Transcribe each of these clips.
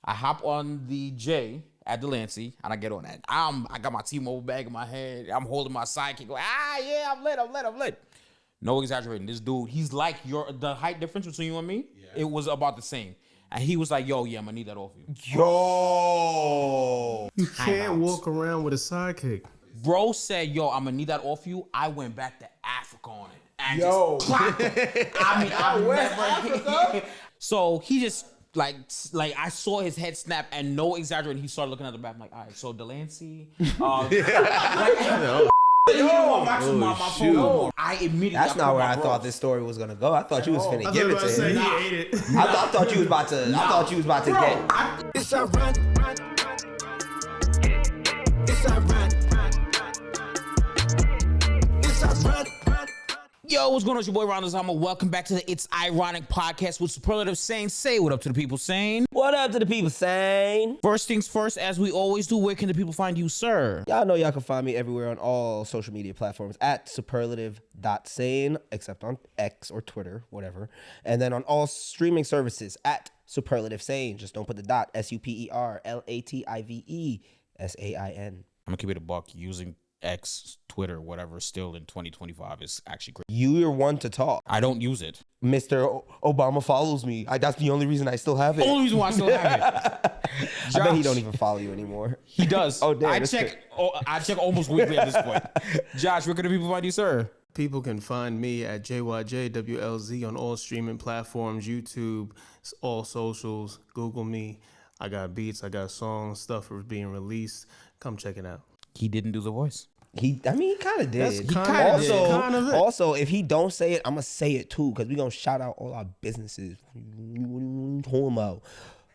I hop on the J at Delancey, and I get on that. I got my T-Mobile bag in my hand. I'm holding my sidekick. Going, yeah, I'm lit. No exaggerating. This dude, he's like the height difference between you and me. Yeah. It was about the same. And he was like, yo, yeah, I'm gonna need that off you. Yo! You can't walk around with a sidekick. Bro said, yo, I'm gonna need that off you. I went back to Africa on it. And Yo! just where's Africa? So he just, like I saw his head snap, and no exaggerating, he started looking at the map. I'm like, all right, so Delancey. My phone. I immediately. That's not where I thought this story was gonna go. I thought you was finna give it to him. He ate it. I thought you was about to. I thought you was about to get. It's a run. It's a run. It's a run. Yo, what's going on? It's your boy Ron Lozama. Welcome back to the It's Ironic podcast with superlative saying. Say what up to the people saying. What up to the people saying? First things first, as we always do, where can the people find you, sir? Y'all know y'all can find me everywhere on all social media platforms at superlative.sane, except on X or Twitter, whatever. And then on all streaming services at superlative sane. Just don't put the dot, SUPERLATIVESAIN. I'm gonna keep it a buck. Using X, Twitter, whatever, still in 2025 is actually great. You're one to talk. I don't use it. Mr. Obama follows me. That's the only reason I still have it. Only reason why I still have it. Josh, I bet he don't even follow you anymore. He does. Oh, damn. I check almost weekly at this point. Josh, where can the people find you, sir? People can find me at JYJWLZ on all streaming platforms, YouTube, all socials. Google me. I got beats, I got songs, stuff is being released. Come check it out. He didn't do the voice. He kind of did. Also, if he don't say it, I'm gonna say it too, because we gonna shout out all our businesses.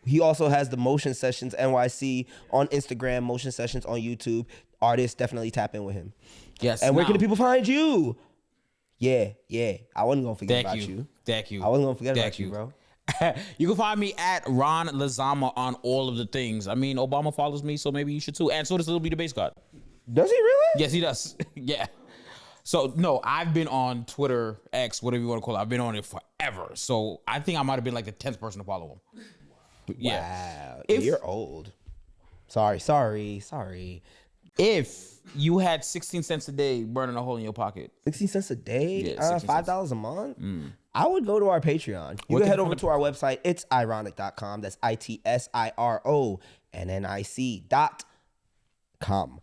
He also has the Motion Sessions NYC on Instagram, Motion Sessions on YouTube. Artists, definitely tap in with him. Yes. And where can the people find you? Yeah. I wasn't gonna forget about you. Thank you. I wasn't gonna forget about you, bro. You can find me at Ron Lozama on all of the things. I mean, Obama follows me, so maybe you should too. And so does Little B the Bass God. Does he really? Yes, he does. Yeah. So, no, I've been on Twitter, X, whatever you want to call it. I've been on it forever. So, I think I might have been like the 10th person to follow him. Yeah. Wow. You're old. Sorry. If you had 16 cents a day burning a hole in your pocket. 16 cents a day? Yeah, $5 a month? I would go to our Patreon. You can head over to our website. It's ironic.com. That's ITSIRONNIC.com.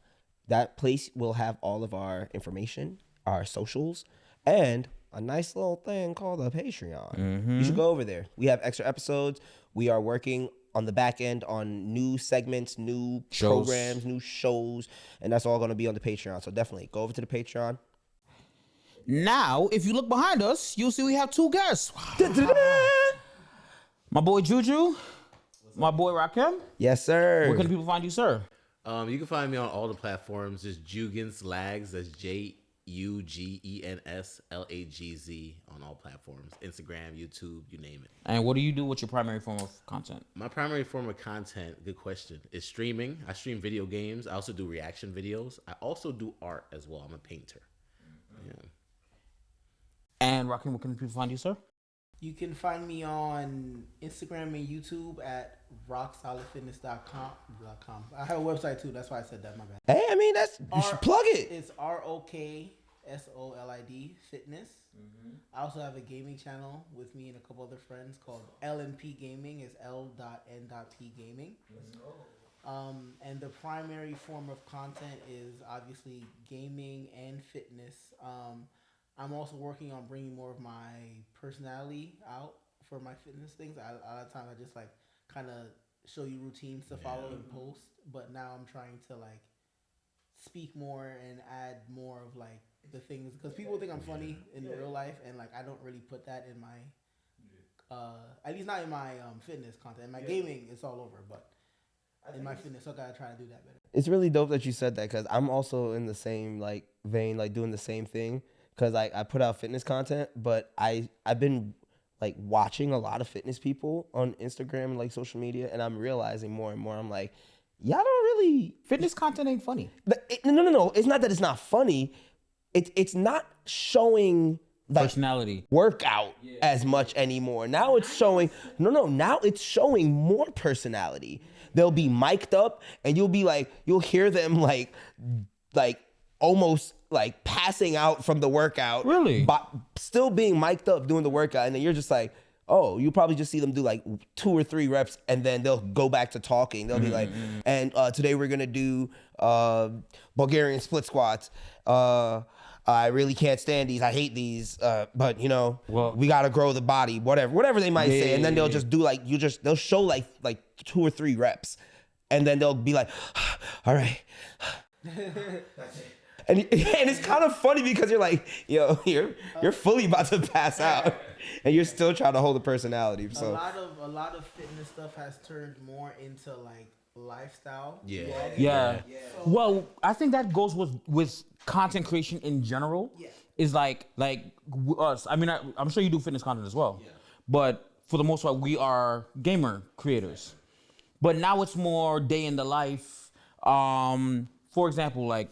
That place will have all of our information, our socials, and a nice little thing called a Patreon. You should go over there. We have extra episodes. We are working on the back end on new segments, new programs, new shows, and that's all going to be on the Patreon. So definitely go over to the Patreon. Now, if you look behind us, you'll see we have two guests. My boy Juju, my boy Rakim. Yes, sir. Where can the people find you, sir? You can find me on all the platforms. Just Juggens Lags. That's JUGENSLAGZ on all platforms. Instagram, YouTube, you name it. And what do you do with your primary form of content? My primary form of content, good question, is streaming. I stream video games. I also do reaction videos. I also do art as well. I'm a painter. Yeah. And Rakim, where can people find you, sir? You can find me on Instagram and YouTube at rocksolidfitness.com. I have a website too. That's why I said that. My bad. Hey, I mean, you should plug it. It's ROKSOLID Fitness. I also have a gaming channel with me and a couple other friends called LNP Gaming. It's L.N.P Gaming. And the primary form of content is obviously gaming and fitness. I'm also working on bringing more of my personality out for my fitness things. A lot of times I just like kind of show you routines to follow and post, but now I'm trying to like speak more and add more of like the things, because people think I'm funny in real life, and like I don't really put that in my at least not in my fitness content. In my gaming, it's all over, but in my fitness, so I gotta try to do that better. It's really dope that you said that, because I'm also in the same like vein, like doing the same thing. Because like I put out fitness content, but I've been like watching a lot of fitness people on Instagram and like social media, and I'm realizing more and more, I'm like, y'all don't really... Fitness content ain't funny. No. It's not that it's not funny. It's not showing personality. workout as much anymore. Now it's showing now it's showing more personality. They'll be mic'd up and you'll hear them like almost like passing out from the workout. Really? But still being mic'd up doing the workout, and then you're just like, oh, you probably just see them do like 2 or 3 reps, and then they'll go back to talking. They'll be like, and today we're gonna do Bulgarian split squats. I really can't stand these. I hate these. But we gotta grow the body. Whatever they might say, and then they'll just do like they'll show like 2 or 3 reps, and then they'll be like, all right. That's it. And it's kind of funny because you're like, yo, you're fully about to pass out, and you're still trying to hold the personality. So a lot of fitness stuff has turned more into like lifestyle. Yeah. Well, I think that goes with content creation in general. Yeah. Is like us. I mean, I'm sure you do fitness content as well. Yeah. But for the most part, we are gamer creators. But now it's more day in the life. For example, like.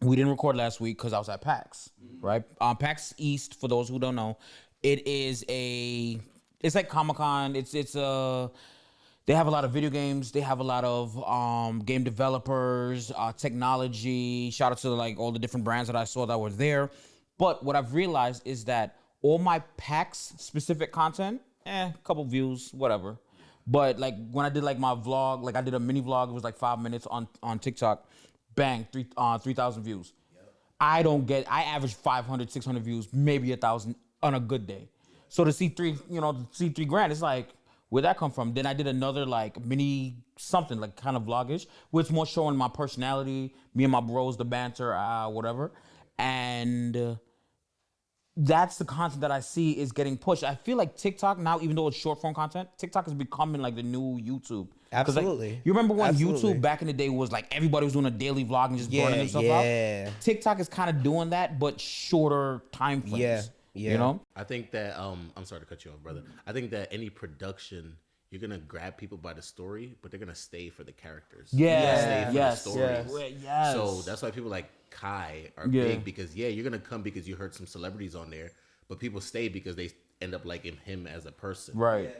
We didn't record last week because I was at PAX, right? PAX East, for those who don't know, it's like Comic-Con. They have a lot of video games. They have a lot of game developers, technology. Shout out to like all the different brands that I saw that were there. But what I've realized is that all my PAX specific content, a couple views, whatever. But like when I did like my vlog, like I did a mini vlog, it was like 5 minutes on TikTok. Bang, 3,000 views. Yep. I average 500, 600 views, maybe 1,000 on a good day. So to see $3,000, it's like, where'd that come from? Then I did another like mini something like kind of vlogish, which more showing my personality, me and my bros, the banter, whatever. And that's the content that I see is getting pushed. I feel like TikTok now, even though it's short form content, TikTok is becoming like the new YouTube. Absolutely. Like, you remember when YouTube back in the day was like everybody was doing a daily vlog and just burning themselves out? TikTok is kind of doing that, but shorter time frames. Yeah. You know? I think that I'm sorry to cut you off, brother. I think that any production, you're gonna grab people by the story, but they're gonna stay for the characters. Yeah. The stories. Yes. So that's why people like Kai are big, because you're gonna come because you heard some celebrities on there, but people stay because they end up liking him as a person. Right.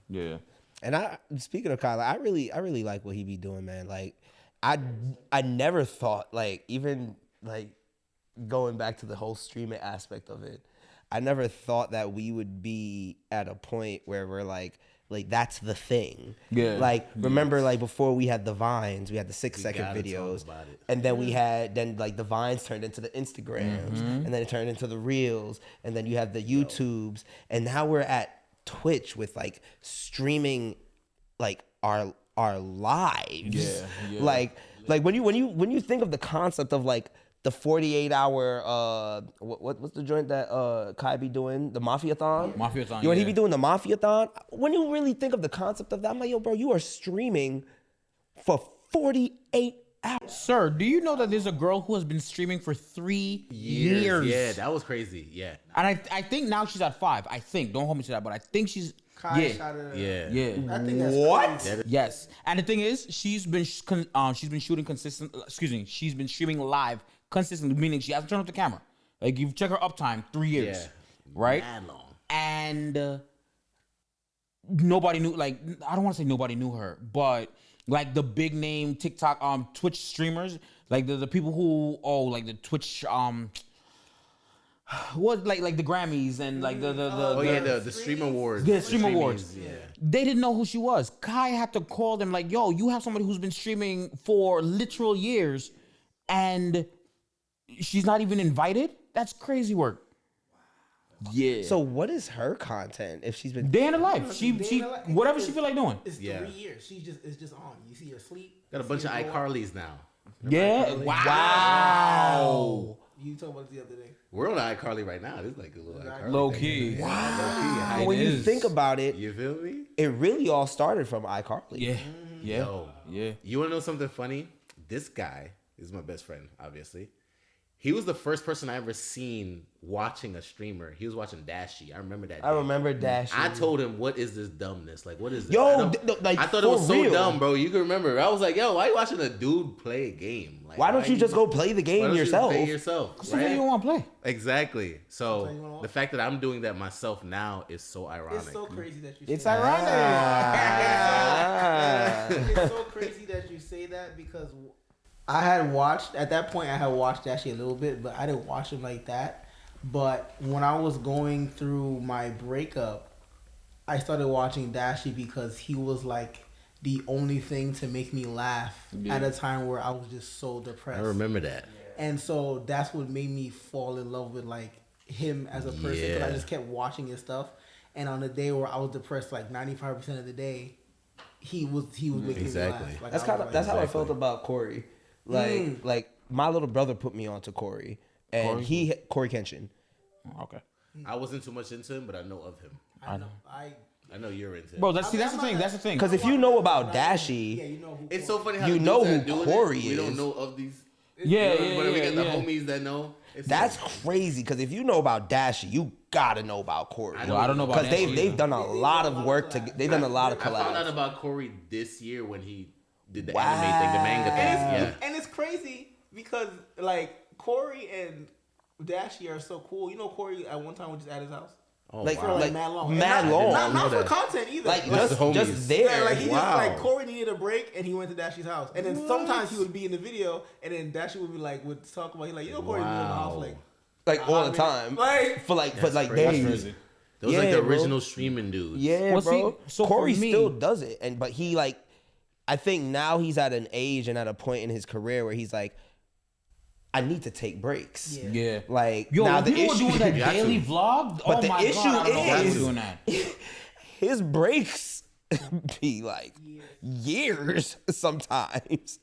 Yeah. And speaking of Kyla, I really like what he be doing, man. Like I never thought, like, even like going back to the whole streaming aspect of it, I never thought that we would be at a point where we're like that's the thing. Yeah. Like remember, like before we had the Vines, we had the 6-second videos, and then like the Vines turned into the Instagrams, and then it turned into the Reels, and then you have the YouTubes, and now we're at Twitch with like streaming like our lives. Like when you think of the concept of like the 48-hour what's the joint that Kai be doing, the Mafia-thon? When he be doing the Mafia-thon, when you really think of the concept of that, I'm like, yo bro, you are streaming for 48 hours. Sir, do you know that there's a girl who has been streaming for 3 years? Yeah, that was crazy. Yeah. And I think now she's at 5. I think. Don't hold me to that, but I think she's I think that's what? crazy. Yes. And the thing is, she's been shooting consistent. Excuse me. She's been streaming live consistently, meaning she hasn't turned off the camera. Like you check her uptime, 3 years, right? Mad long. And nobody knew. Like I don't want to say nobody knew her, but like the big name TikTok, Twitch streamers, like the people who like the Twitch what like the Grammys and like the Stream Awards. Yeah, Stream Awards. Yeah. They didn't know who she was. Kai had to call them like, yo, you have somebody who's been streaming for literal years and she's not even invited? That's crazy work. Yeah. So what is her content if she's been day in the life? She whatever she feel like doing. It's 3 years. It's just on. You see her sleep. Got a bunch of iCarlys now. Yeah. Wow. You talked about it the other day. We're on iCarly right now. This is like a little iCarly. Low key. Wow. When you think about it, you feel me? It really all started from iCarly. Yeah. Yeah. Yo, yeah. You want to know something funny? This guy is my best friend, obviously. He was the first person I ever seen watching a streamer. He was watching Dashie. I remember that. I remember Dash. I told him, "What is this dumbness? Like, what is this?" Yo, I thought it was so dumb, bro. You can remember. I was like, "Yo, why are you watching a dude play a game? Like, why don't you just go play the game yourself? Play yourself. So you don't want to play. Exactly. So the fact that I'm doing that myself now is so ironic. It's so crazy that you. It's say ironic. That. It's so crazy that you say that because I had watched Dashie a little bit, but I didn't watch him like that. But when I was going through my breakup, I started watching Dashie because he was like the only thing to make me laugh at a time where I was just so depressed. I remember that. And so that's what made me fall in love with like him as a person. Because I just kept watching his stuff. And on the day where I was depressed, like 95% of the day, he was making me laugh. Like, That's how I felt about Corey. Like my little brother put me onto Corey, and Corey Kenshin. Okay. I wasn't too much into him, but I know of him. I know. I know you're into him. Bro, that's the thing. That's the thing. Because if you know about Dashie, yeah, you know who It's so funny how You the know dudes that who are doing Corey it, we is. don't know of these. Yeah, But we get the yeah. homies that know. It's that's like, crazy. Because if you know about Dashie, you gotta know about Corey. Well, I don't know about Because Dashie they've either. done a lot of work to. They've done a lot of I found out collabs. about Corey this year when he did the Wow. anime thing, the manga thing. And it's crazy because like Corey and Dashie are so cool. You know, Corey at one time was just at his house. Oh, Like, wow. like mad long. mad And long. Not for that. content either. Like Just the homies. just there. Yeah, like he Wow. just like Corey needed a break and he went to Dashie's house. And then sometimes he would be in the video and then Dashie would be like would talk about Corey's in the house Wow. like all the time. Like For like That's days. crazy. Those like Yeah, the bro. original streaming dudes. Yeah, Well, bro. see, so Corey for me- still does it, but he like, I think now he's at an age and at a point in his career where he's like, I need to take breaks. Yeah. Like Yo, now when the people issue, doing that You got daily to. vlog, But oh the my issue God, I don't know why is- he's doing that. his breaks be like years sometimes,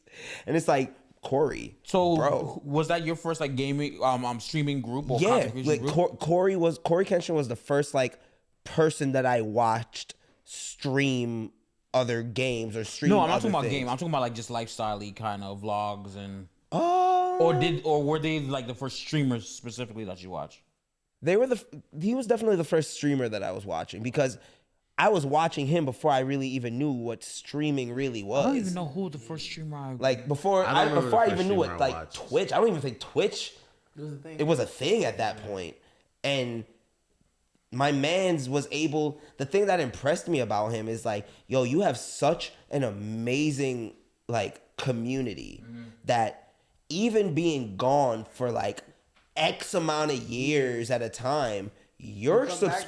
and it's like Corey. So bro, was that your first like gaming streaming group or yeah, content creation like group? Corey Kenshin was the first like person that I watched stream other games or stream. No, I'm not other talking about things. game. I'm talking about like just lifestyle-y kind of vlogs and Oh, or were they like the first streamers specifically that you watch? he was definitely the first streamer that I was watching because I was watching him before I really even knew what streaming really was. I don't even know who the first streamer I Like before I don't I remember before the I even first knew what streamer I like watched. Twitch. I don't even think Twitch. it was a thing. It was a thing at that point. And my man's was able, the thing that impressed me about him is like, yo, you have such an amazing like community that even being gone for like X amount of years at a time, your come back,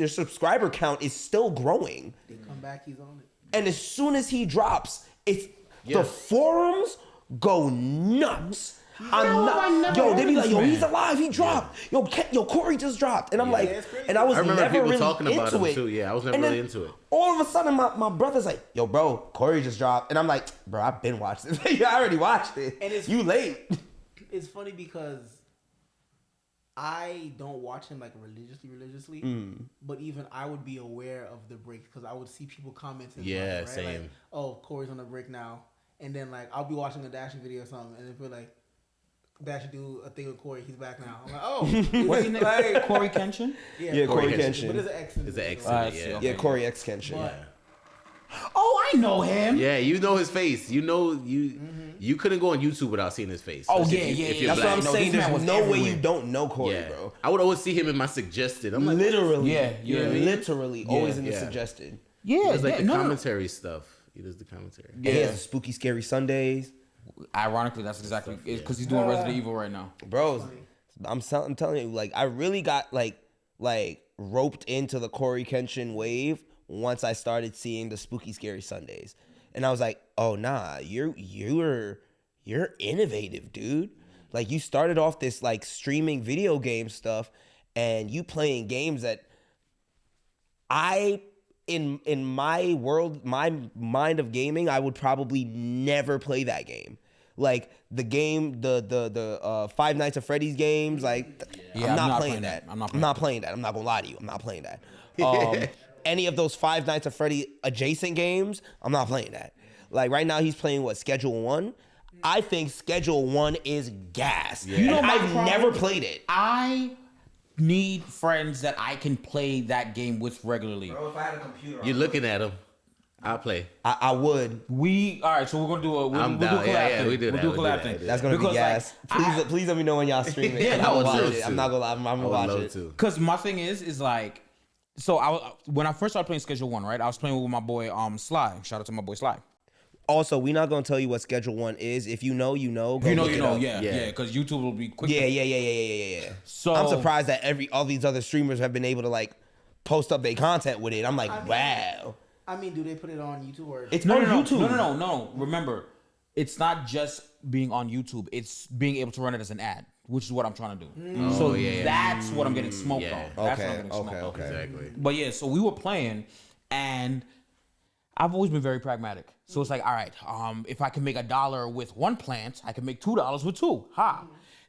subscriber count is still growing. They come back, he's on it. And as soon as he drops, it's the Yeah. forums go nuts. Yo, they be like, yo, he's alive, he dropped. Yo, Corey just dropped. And I'm like, it's crazy. and I was I remember never people really talking about into him it. too. Yeah, I was never And really then into it. All of a sudden, my brother's like, yo, bro, Corey just dropped. And I'm like, bro, I've been watching it. I already watched it. And it's- you late. It's funny because I don't watch him like religiously, but even I would be aware of the break because I would see people commenting. Yeah, about it, right? same. Like, oh, Corey's on the break now, and then like I'll be watching a Dashie video or something, and then feel like Dashie do a thing with Corey, he's back now. I'm like, oh, What's his name? like, Corey Kenshin? Yeah, Corey Kenshin. but there's an X in It's it. an X. I in see, it, yeah. okay. Yeah, Corey X Kenshin. But- Oh, I know him. Yeah, you know his face. You know you couldn't go on YouTube without seeing his face. Oh, Especially yeah, if yeah, you're That's black. what I'm No, saying. this man There's was no way everywhere. you don't know Corey, Yeah, bro. I would always see him in my suggested. I'm like, Literally. Yeah, you know what I mean? Literally, always in the yeah. suggested. Yeah, it's like yeah, the no, no. commentary stuff. He does the commentary. And he has the spooky, scary Sundays. Ironically, that's exactly because he's doing Resident Evil right now. Bro, I'm telling you, like, I really got like roped into the Corey Kenshin wave once I started seeing the spooky, scary Sundays, and I was like, oh nah, you're innovative, dude. Like, you started off this like streaming video game stuff, and you playing games that in my world, my mind of gaming, I would probably never play that game. Like the game, the Five Nights at Freddy's games, like I'm not playing that. I'm not playing that. I'm not gonna lie to you. I'm not playing that. Any of those Five Nights at Freddy adjacent games, I'm not playing that. Like right now, he's playing what, Schedule 1. I think Schedule 1 is gas. You know And my I've problem? never played it. I need friends that I can play that game with regularly. If I had a computer, You're looking at him. I'll play. I would. All right, so we're gonna do a we'll I'm do a down. collab Yeah, thing. we do We'll that, do a we do collab that, thing. we do That's gonna Because, be gas. Please let me know when y'all stream it. Yeah, I would I would watch love it. I'm to. not gonna lie. I'm I gonna would watch love it. to. Because my thing is like, so when I first started playing Schedule 1, right? I was playing with my boy Sly. Shout out to my boy Sly. Also, we're not gonna tell you what Schedule 1 is. If you know, you know. Go You know, look it up. yeah. Because YouTube will be quick. Yeah. So I'm surprised that all these other streamers have been able to like post up their content with it. I'm like, wow. I mean, do they put it on YouTube or? It's No, on no, YouTube. no. Remember, it's not just being on YouTube. It's being able to run it as an ad, which is what I'm trying to do. So that's what I'm getting smoked Yeah. on. That's what I'm getting smoked on. Okay. Exactly. But yeah, so we were playing, and I've always been very pragmatic. So it's like, all right, if I can make $1 with one plant, I can make $2 with two. Ha!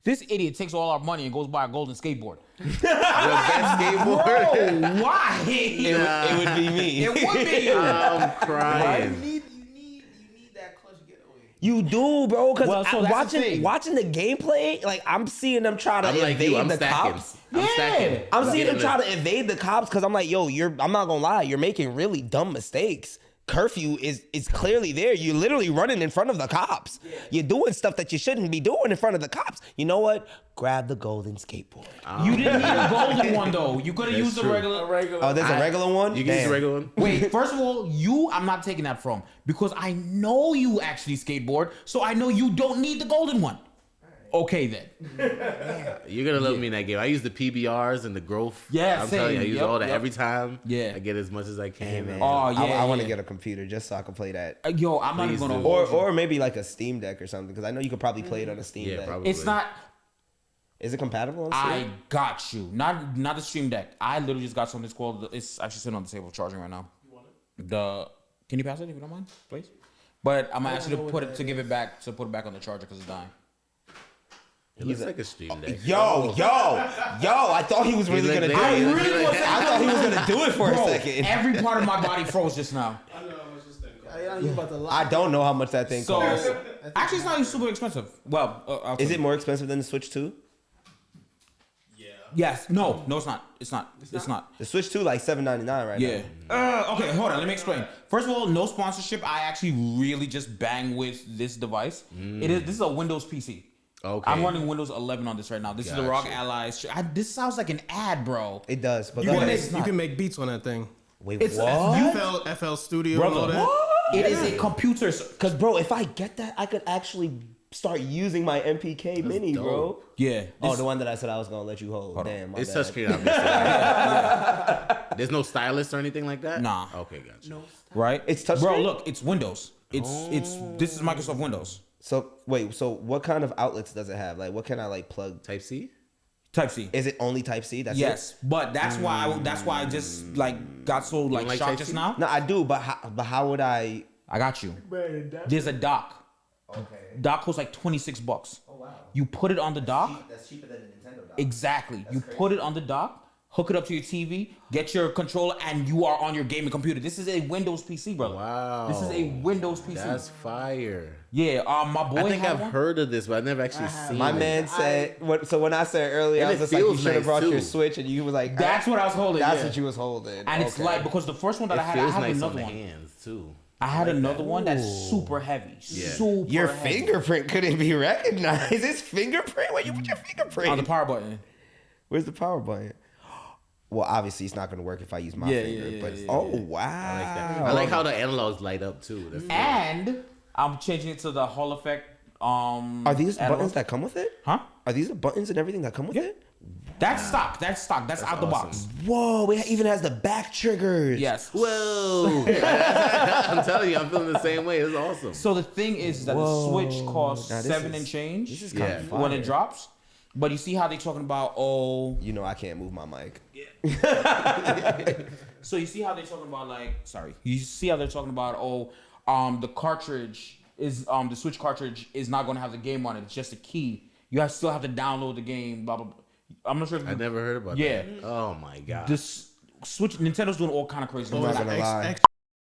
This idiot takes all our money and goes buy a golden skateboard. Your best skateboard. Bro, why? It would be me. It would be you. I'm crying. You need that clutch getaway. You do, bro. Because Well, so that's the thing. watching the gameplay, like I'm seeing them try to I'm like evade you. I'm the stacking. cops. I'm stacking. I'm seeing them getting try it. to evade the cops because I'm like, yo, I'm not gonna lie, you're making really dumb mistakes. Curfew is clearly there. You're literally running in front of the cops. You're doing stuff that you shouldn't be doing in front of the cops. You know what? Grab the golden skateboard. You didn't need a golden one though. You could have used the true. regular. Oh, there's a regular one? You can use Damn. the regular one. Wait, first of all, I'm not taking that from because I know you actually skateboard, so I know you don't need the golden one. Okay then. You're gonna love me in that game. I use the PBRs and the growth. Yeah, I'm telling you, I same. use Yep, all that yep. every time. Yeah. I get as much as I can. Man, Oh, yeah, I want to yeah. get a computer just so I can play that. Yo, I'm not Please even gonna do. hold you. Or maybe like a Steam Deck or something because I know you could probably play it on a Steam Yeah, Deck. probably. It's not. Is it compatible on Steam? I got you. Not the Stream Deck. I literally just got something called. It's actually sitting on the table charging right now. You want it? Can you pass it if you don't mind, please? But I'm gonna ask you to put it put it back on the charger because it's dying. It looks like a Steam Deck. Yo, I thought he was really look gonna do like- it. I really was- I thought he was gonna do it for a Bro, second. every part of my body froze just now. You about to lie. I don't know how much that thing So costs. actually, it's not even super expensive. Well, I'll tell Is you. it more expensive than the Switch 2? Yes. No, it's not. It's not. The Switch 2 like $7.99 right Yeah. now. Okay, hold on. Let me explain. First of all, no sponsorship. I actually really just bang with this device. This is a Windows PC. Okay. I'm running Windows 11 on this right now. This is the ROG Gotcha. Allies. This sounds like an ad, bro. It does, but You go can, ahead. make, you can make beats on that thing. Wait, It's- what? FL Studio and all Brother, that. it is a computer. Because, bro, if I get that, I could actually start using my MPK Mini, bro. dope. Yeah. Oh, the one that I said I was going to let you hold. Damn, my It's bad. touchscreen. I missed it. There's no stylus or anything like that. Nah. Okay, gotcha. Right? It's touchscreen? Bro, look, it's Windows. This is Microsoft Windows. So, wait, so what kind of outlets does it have? Like, what can I, like, plug? Type C. Type C. Is it only Type C? That's Yes, but that's why I just like got so like like shocked Type just C? now. it? No, I do, but how would I... I got you. There's a dock. Okay. Dock costs like $26. Oh wow. You put it on the dock. That's cheaper than the Nintendo dock. Exactly. You put it on the dock, hook it up to your TV, get your controller, and you are on your gaming computer. This is a Windows PC, brother. Wow. This is a Windows PC. That's fire. Yeah. My boy. I think had I've one. heard of this, but I've never actually seen My it. man said... So when I said earlier, And I it was just like, you feels should have nice, brought your too. Switch, and you was like... That's what I was holding. That's yeah. what you was holding. And it's Okay. like because the first one that It I had, feels I have nice on another the one. hands too. I had another one that's super heavy. Yeah. Super Your heavy. fingerprint couldn't be recognized. It's fingerprint? Where you put your fingerprint? On the power button. Where's the power button? Well, obviously it's not going to work if I use my Yeah, finger. yeah, but yeah, oh yeah. wow! I like that. I like how the analogs light up too. That's And I'm changing it to the Hall effect. Are these analog. buttons that come with it? Huh? Are these the buttons and everything that come with it? That's stock. That's stock. That's out the box. Whoa! It even has the back triggers. Yes. Whoa! I'm telling you, I'm feeling the same way. It's awesome. So the thing is that the Switch costs Now, this $7 is- and change This is Yeah. kind of when it drops. But you see how they talking about You know I can't move my mic. so you see how they're talking about like you see how they're talking about the cartridge is the Switch cartridge is not going to have the game on it. It's just a key. You still have to download the game. Blah blah. Blah. I'm not sure if I never heard about Yeah. that. Oh my god. this Switch Nintendo's doing all kind of crazy I'm stuff. not gonna lie.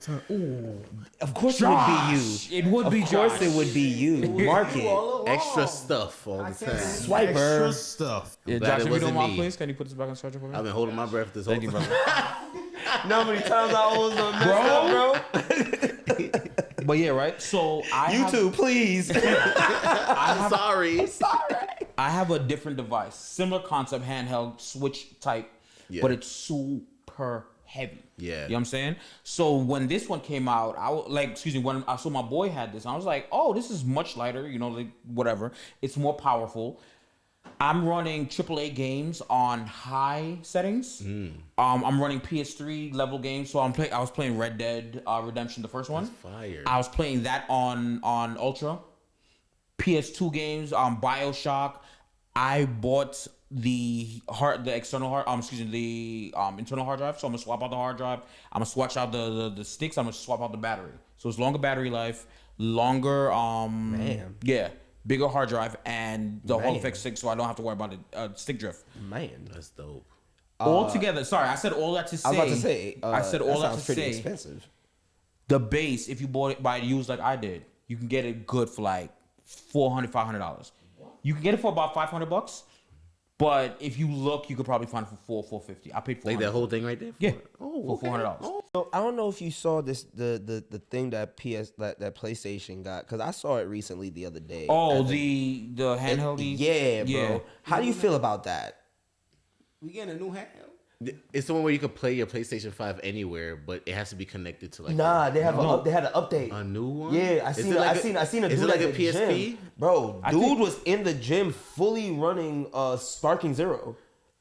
Of course it would be you. It would be Of course Josh. it would be you. Mark it. Extra stuff all the time. Swiper. Extra stuff. Yeah, Glad Josh, it if you wasn't don't mind, me. please, can you put this back on schedule for me? I've been holding my breath this whole Thank you, time. brother. Know how many times I almost messed up, bro? But yeah, right. So I have, YouTube, please. I'm sorry. I have a different device, similar concept, handheld, switch type, Yeah. but it's super heavy. Yeah. You know what I'm saying? So when this one came out, when I saw my boy had this, I was like, oh, this is much lighter, like whatever. It's more powerful. I'm running AAA games on high settings. I'm running PS3 level games. So I was playing Red Dead Redemption, the first one. Fire. I was playing that on Ultra. PS2 games, BioShock. I bought the external hard, the internal hard drive. So I'm gonna swap out the hard drive. I'm gonna swatch out the sticks. I'm gonna swap out the battery. So it's longer battery life, longer bigger hard drive, and the Hall effect stick, so I don't have to worry about the stick drift. Man, That's dope. All together, sorry, I said all that to say. I was about to say. I said all that to sounds pretty say. expensive. The base, if you bought it by used like I did, you can get it good for like $400-$500. You can get it for about $500, but if you look, you could probably find it for $450. I paid $400. Like that whole thing right there? Yeah, Oh, for $400. So I don't know if you saw this the thing that that PlayStation got, because I saw it recently the other day. Oh, the handheld. Yeah, bro. Yeah. How do you feel about that? We getting a new handheld. It's the one where you could play your PlayStation 5 anywhere, but it has to be connected to like Nah, they had an update. a new one. Yeah, I Is seen it like I seen a is dude it like at a the PSP? gym. Bro, dude was in the gym fully running Sparking Zero.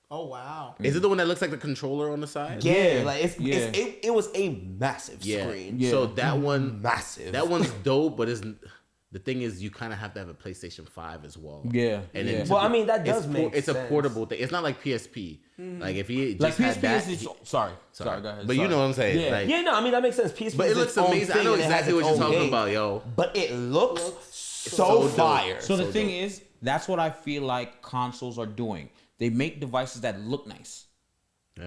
Oh wow. Is it the one that looks like the controller on the side? Yeah, like Yeah. it was a massive Yeah. screen. Yeah. So that one, Massive. that one's dope, but the thing is, you kind of have to have a PlayStation 5 as well. Yeah, And yeah. then Well, I mean, that does it's make it's sense. a portable thing. It's not like PSP. Like if he Like just had PSP that, is sorry, go ahead. but you know what I'm saying. Yeah. Like, Yeah, no, I mean that makes sense. PSP but is it looks its own amazing. I thing know and it has exactly what its you're own talking game. about, yo. But it looks so so dope. fire. So the So thing dope. is, that's what I feel like consoles are doing. They make devices that look nice,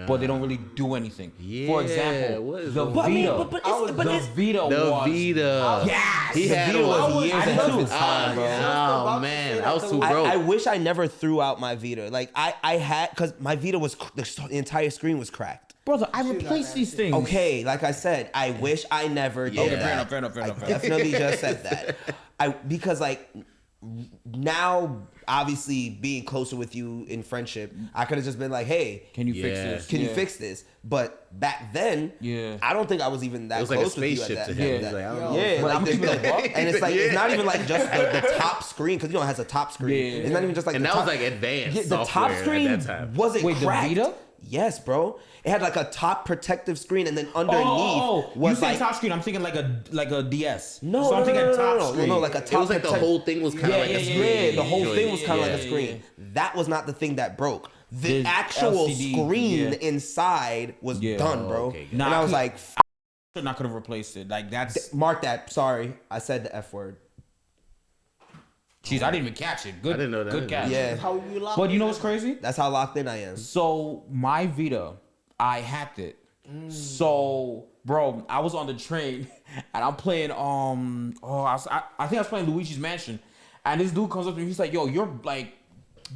but they don't really do anything. For Yeah, example, what is the wrong? But I mean, Vita. but it's- but the it's- Vita The was Vita. Yes, He the had Vita one. was years I ahead of know. its time, bro. Oh man, I was too broke. I wish I never threw out my Vita. Like I had, because my Vita was the entire screen was cracked. brother. I replaced these things. Okay, like I said, I wish I never did Okay, that. fair enough. I definitely just said that. Because like now, obviously being closer with you in friendship, I could have just been like, hey, Can you fix Yeah. this? can you Yeah. fix this? But back then, Yeah. I don't think I was even that It was like a close with you at spaceship that. to him. Yeah. He's like, I don't know. Yeah, But I'm like keeping it a buck. and it's like it's Yeah. not even like just the top screen, because it has a top screen. Yeah. It's not even just like And the that top, was like advanced Yeah, the top software screen at that time. wasn't Wait, the cracked. Vita? Yes, bro. It had like a top protective screen, and then underneath Oh, you was say like top screen? I'm thinking like a DS. no, so I'm no, thinking no, top no, screen. no, like a top. It was like the protect- whole thing was kind of like a yeah, screen. the whole thing was kind of Yeah, like a screen. That was not the thing that broke. The The actual LCD, screen yeah. inside was Yeah. done, bro. Okay, and got it. I was Nah, like, I could have replaced it. Like that's. mark that. Sorry, I said the F word. Jeez, I didn't even catch it. Good. I didn't know that. Good catch. Yeah, How you lock But you it know in? what's crazy? that's how locked in I am. So my Vita, I hacked it. So, bro, I was on the train and I'm playing. I think I was playing Luigi's Mansion, and this dude comes up to me. He's like, "Yo, you're like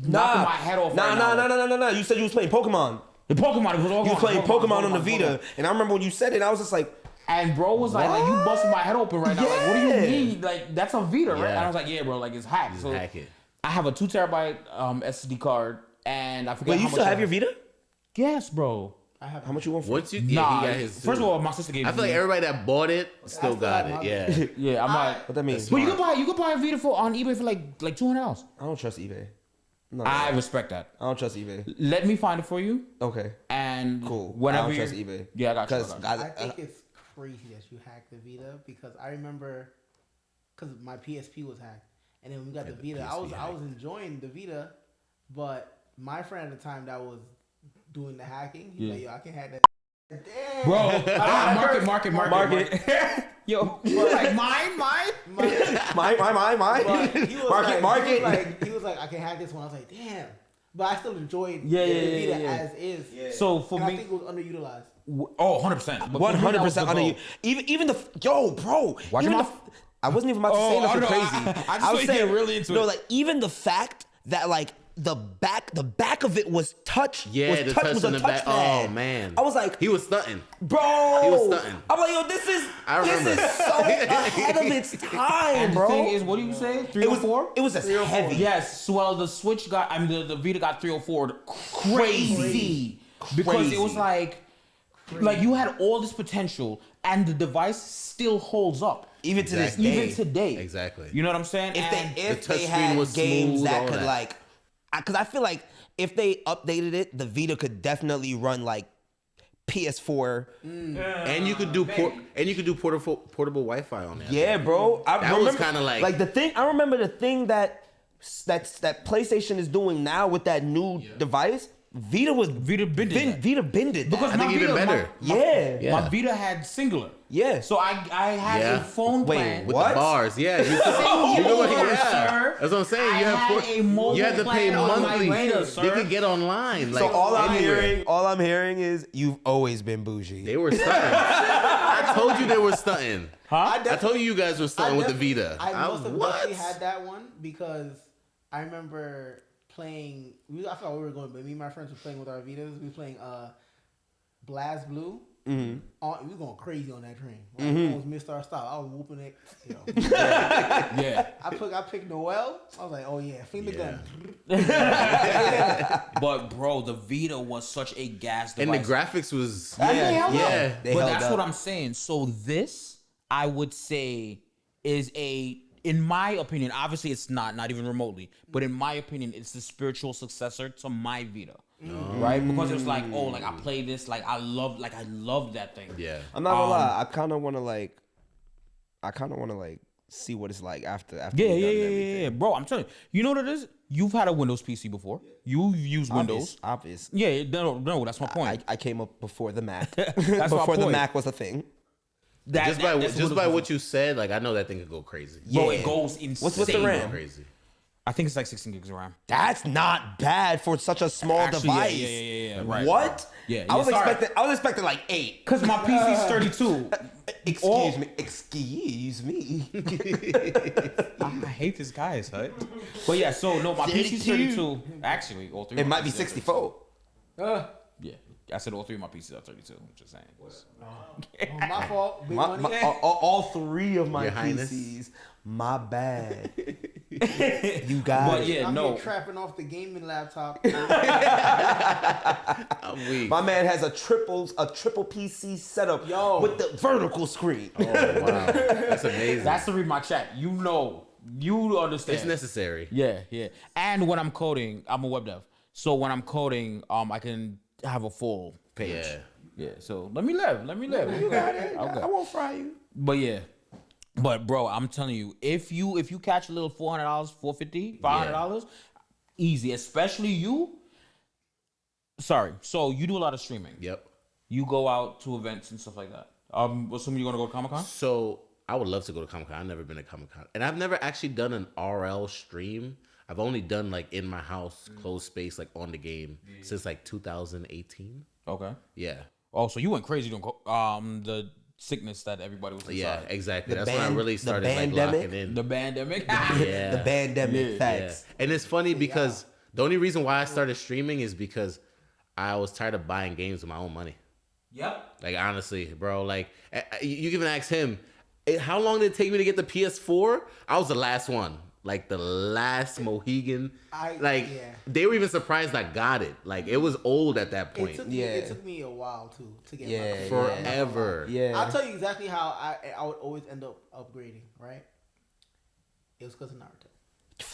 knocking my head off." right now. Nah. You said you was playing Pokemon. The Pokemon. It was all You was playing Pokemon on the Vita, and I remember when you said it, I was just like, And bro was like, you busting my head open right now. Like, what do you Yeah. mean? Like, that's a Vita, right? Yeah. And I was like, yeah, bro, like it's hacked. Just So hack it. I have a 2 terabyte SSD card, and I forget wait, how you much still I have your Vita? Yes, bro. How much you want for it? Once you Nah. he got his First of all, my sister gave I me. feel like everybody that bought it still got have it. mine. Yeah. Yeah, I'm like. What that means? But you could buy a Vita on eBay for like $200. I don't trust eBay. No, I respect that. I don't trust eBay. Let me find it for you, Okay, and cool. Whenever I don't you trust eBay. Yeah, I got you. Because I think it's crazy that you hacked the Vita, because I remember, because my PSP was hacked, and then when we got the Vita, I was enjoying the Vita, but my friend at the time that was doing the hacking, he's like, yo, I can hack that. Damn. Bro, mark it. Yo, like mine. my. But he was Mark it. He was like, I can hack this one. I was like, damn. But I still enjoyed Yeah, the yeah, Vita yeah. as is. So for And I me, think it was underutilized. Oh, 100%. 100% under you. Even the bro. Watch even your the, mouth. I wasn't even about to say Oh, nothing I know. crazy. I just was wanna get really into no, it. like even the fact that like the back of it was touch. Yeah, was the touch touch was a in the back. touchpad. Oh man, I was like, he was stunting. bro. He was stunting. I'm like, yo, this is remember. so ahead of its time, And bro. the thing is, what do you say? it was 304? It was just heavy. Yes. Well, the Switch got. I mean, the Vita got 304. Crazy. Because it was like you had all this potential, and the device still holds up. Even to this Exactly. day. Even today. Exactly. You know what I'm saying? If the they touchscreen had was games smooth, that all could that. like, because I feel like if they updated it, the Vita could definitely run like PS4. And you could do portable Wi-Fi on there. Yeah, bro. I That was remember, kinda like- the thing. I remember the thing that PlayStation is doing now with that new device. Vita been did that. Because I think even better. Yeah. My Vita had singular. Yeah. So I had Yeah. a phone Wait, plan. With What? the bars, yeah. You could, Singular, yeah. sir. That's what I'm saying. You I have had a mobile you had to pay plan on my monthly. Vita, sir. They could get online. Like So all anywhere. I'm hearing is you've always been bougie. They were stunting. I told you they were stunting. Huh? I told you guys were stunting with the definitely- Vita. I must have what? definitely had that one because I remember playing. I forgot where we were going, but me and my friends were playing with our Vitas. We were playing Blast Blue. We were going crazy on that train. Like, we almost missed our stop. I was whooping it. You know. Yeah. I picked Noel. I was like, oh yeah, finger gun. But bro, the Vita was such a gas And device. the graphics was Yeah. They But held that's up. what I'm saying. So this, I would say, is in my opinion, obviously it's not even remotely, but in my opinion, it's the spiritual successor to my Vita. Right? Because it was like, oh, like I play this, like I love that thing. yeah. I'm not gonna lie. I kind of want to see what it's like after. Yeah, we're done and everything. yeah. Bro, I'm telling you. You know what it is? You've had a Windows PC before. You've used Windows. Obvious. Yeah, no, that's my point. I came up before the Mac. my before the point. Mac was a thing. Just by that's what you said, like I know that thing could go crazy. Bro, Yeah. it goes insane. What's the RAM? Crazy. I think it's like 16 gigs of RAM. That's not bad for such a small Actually, yeah, device. yeah, right. What? Yeah, I was sorry. expecting like 8. Because my PC's 32. Excuse me. I hate this guy's hut. But yeah, so no, my PC's 32. Actually, all three. It of my might be PCs are 64. Yeah, I said all three of my PCs are 32. I'm just saying. Oh, my fault. Big money. All 3 of my Your Highness. PCs. My bad. You got But it. yeah, I'm no. here trapping off the gaming laptop. I'm weak. My man has a triple PC setup with the vertical screen. Oh wow, that's amazing. That's to read my chat. You understand. It's necessary. Yeah. And when I'm coding, I'm a web dev. So when I'm coding, I can have a full page. Yeah. So let me live. You got it. Okay. I won't fry you. But yeah. But bro, I'm telling you, if you catch a little $400, $450, $500, easy. Especially you. Sorry. So you do a lot of streaming. Yep. You go out to events and stuff like that. Assuming you're gonna go to Comic-Con? So I would love to go to Comic-Con. I've never been to Comic-Con, and I've never actually done an RL stream. I've only done like in my house, closed space, like on the game since like 2018. Okay. Yeah. Oh, so you went crazy doing the sickness that everybody was inside. Yeah, exactly. The That's when I really the started like bandemic? locking in. The pandemic. Yeah. The pandemic Yeah. facts. And it's funny because the only reason why I started streaming is because I was tired of buying games with my own money. Yep. Like honestly, bro, like you can even ask him, how long did it take me to get the PS4? I was the last one, like the last Mohegan. They were even surprised I got it. Like it was old at that point. It took me a while to get my Forever. Yeah. I'll tell you exactly how I would always end up upgrading, right? It was because of Naruto.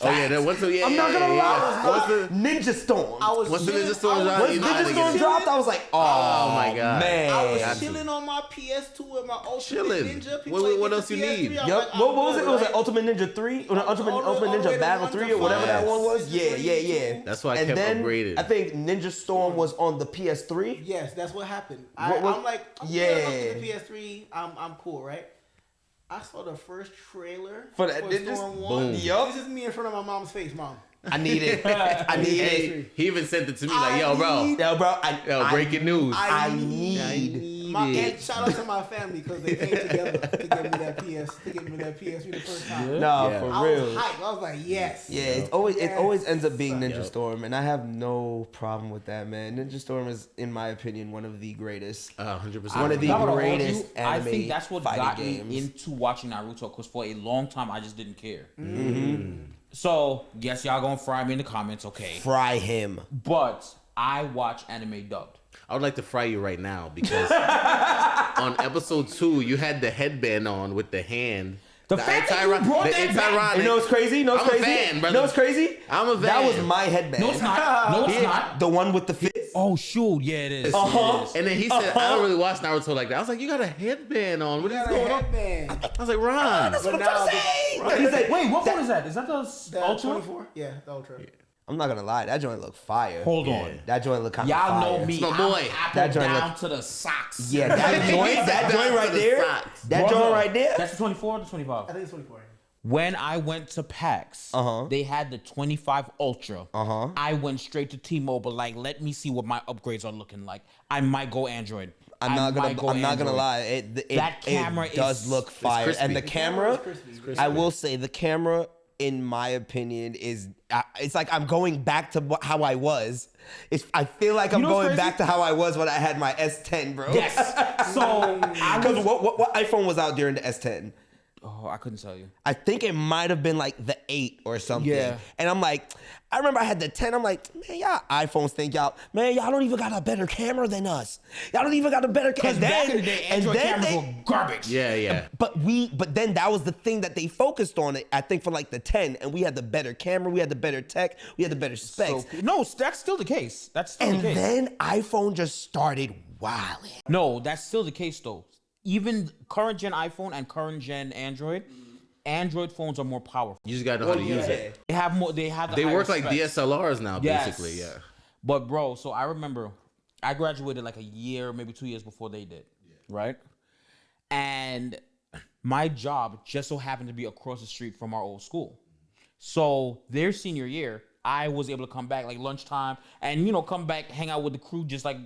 Oh yeah, that what's the I'm not gonna lie. What's the Ninja Storm. What's the Ninja Storm? Once Ninja Storm dropped, I was like, oh my God. man. I was Got chilling on my PS2 with my Ultimate Chilling. Ninja. What else you need? Yep. What was it? It was like Ultimate Ninja 3 or the Ultimate Ninja Battle 3 or whatever that one was. Yeah. That's why I And kept then upgrading. I think Ninja Storm was on the PS3. Yes, that's what happened. I'm I'm good up to yeah. the PS3. I'm cool, right? I saw the first trailer For that Ninja Storm 1. Boom. Yup. This is me in front of my mom's face, Mom. I need it. I need it. He even sent it to me like, yo, bro. Yo, bro. Yo, breaking news. I need And shout out to my family because they came together to get me that PS for the first time. No, Yeah. for I real. was hyped. I was like, yes. Yeah, it always ends up being Ninja Yep. Storm, and I have no problem with that, man. Ninja Storm is, in my opinion, one of the greatest. 100%. One of the I'm not gonna hold greatest you, I anime think that's what fighting got games. me into watching Naruto because for a long time I just didn't care. Mm-hmm. So yes, y'all gonna fry me in the comments, okay? Fry him. But I watch anime dubbed. I would like to fry you right now because on episode 2 you had the headband on with the hand. The fact that you brought that back- You know what's crazy? I'm a fan, brother. You know what's crazy? I'm a That fan. was my headband. No, it's not. No, it's not. The one with the fist. Oh shoot, yeah, it is. Uh-huh. It is. And then he said, I don't really watch Naruto like that. I was like, you got a headband on. What is Got a going on? headband. I was like, Ron. That's But what now I'm saying. He's like, Wait, what one is that? Is that the The Ultra? 24? Yeah, the Ultra. I'm not gonna lie, that joint look fire. Hold on. That joint look kind of Y'all fire. know me. It's my I'm boy. Apple That joint down look- to the socks. Yeah, that joint right The there. socks. That joint right there. That's the 24 or the 25? I think it's 24. When I went to PAX, they had the 25 Ultra. I went straight to T-Mobile, like, let me see what my upgrades are looking like. I might go Android. I'm not gonna lie. It That camera does is- look fire, crispy. and the camera. crispy. I will say the camera, in my opinion, is it's like I'm going back to how I was. I feel like I'm know what's going crazy? back to how I was when I had my S10, bro. Yes. So I Because was. what iPhone was out during the S10? Oh, I couldn't tell you. I think it might have been like the 8 or something. Yeah. And I'm like, I remember I had the 10. I'm like, man, y'all iPhones think y'all don't even got a better camera than us. Y'all don't even got a better camera. Because back in the day, Android cameras were garbage. Yeah. But then that was the thing that they focused on it, I think, for like the 10. And we had the better camera, we had the better tech, we had the better specs. So, no, that's still the case. That's still And the case. then iPhone just started wilding. No, that's still the case though. Even current gen iPhone and current gen Android phones are more powerful. You just gotta know how to use it. They have more. They have. The They higher work like specs. DSLRs now, Yes. basically. Yeah. But bro, so I remember I graduated like a year, maybe 2 years before they did, right? And my job just so happened to be across the street from our old school. So their senior year, I was able to come back like lunchtime and come back, hang out with the crew just like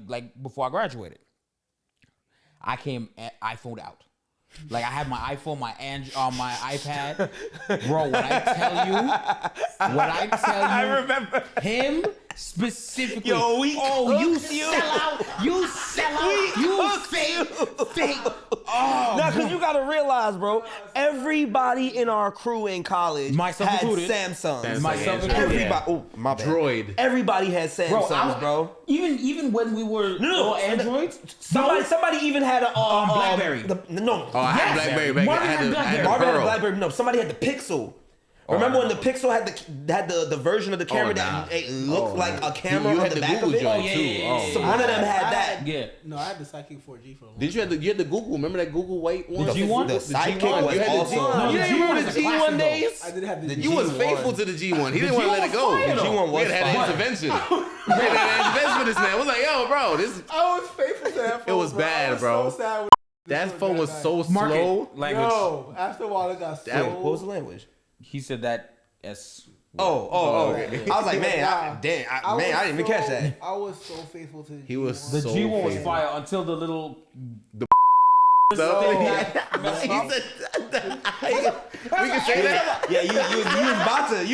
before I graduated. I came iPhoned out. Like I had my iPhone, my iPad, bro. When I tell you, I remember. him specifically. Yo, you cooked you. sell out, you fake. Oh, Nah, because you gotta realize, bro, everybody in our crew in college Myself had included. Samsungs. Myself Android. included. Everybody, oh my bad. Droid. Everybody had Samsungs, bro. Even when we were No, Androids, Somebody even had a BlackBerry. No, Oh, I had BlackBerry back. Marvin I had had BlackBerry. the Marvin had a Pearl. BlackBerry. No, somebody had the Pixel. Remember when the Pixel had the version of the camera nah. that it looked like a camera You on had the the back Google of it? joint yeah, too. yeah, yeah, So yeah. one of them had that. Yeah. No, I had the Sidekick 4G for a long Did you had the Google? Remember that Google white one? The G1? The The Sidekick G1. was You had the also. G1. No, You the didn't G1 remember was the a classic, G1 though. days? I did have the You was G1. faithful to the G1. He didn't want to let it go. G1 The G1 was We had fire. intervention. We had intervention for this man. I was like, yo, bro, this I was faithful to that phone. It was bad, I was bro. So sad when that phone was so Market slow. language. Yo, after a while it got so. Wait, what was the language? He said that as Oh. okay. I was like, man, Nah. I was didn't even catch that. I was so faithful to the He was G1. the so G1 was faithful. fire until the little. So, He he said, we can say that. Yeah, you was about to.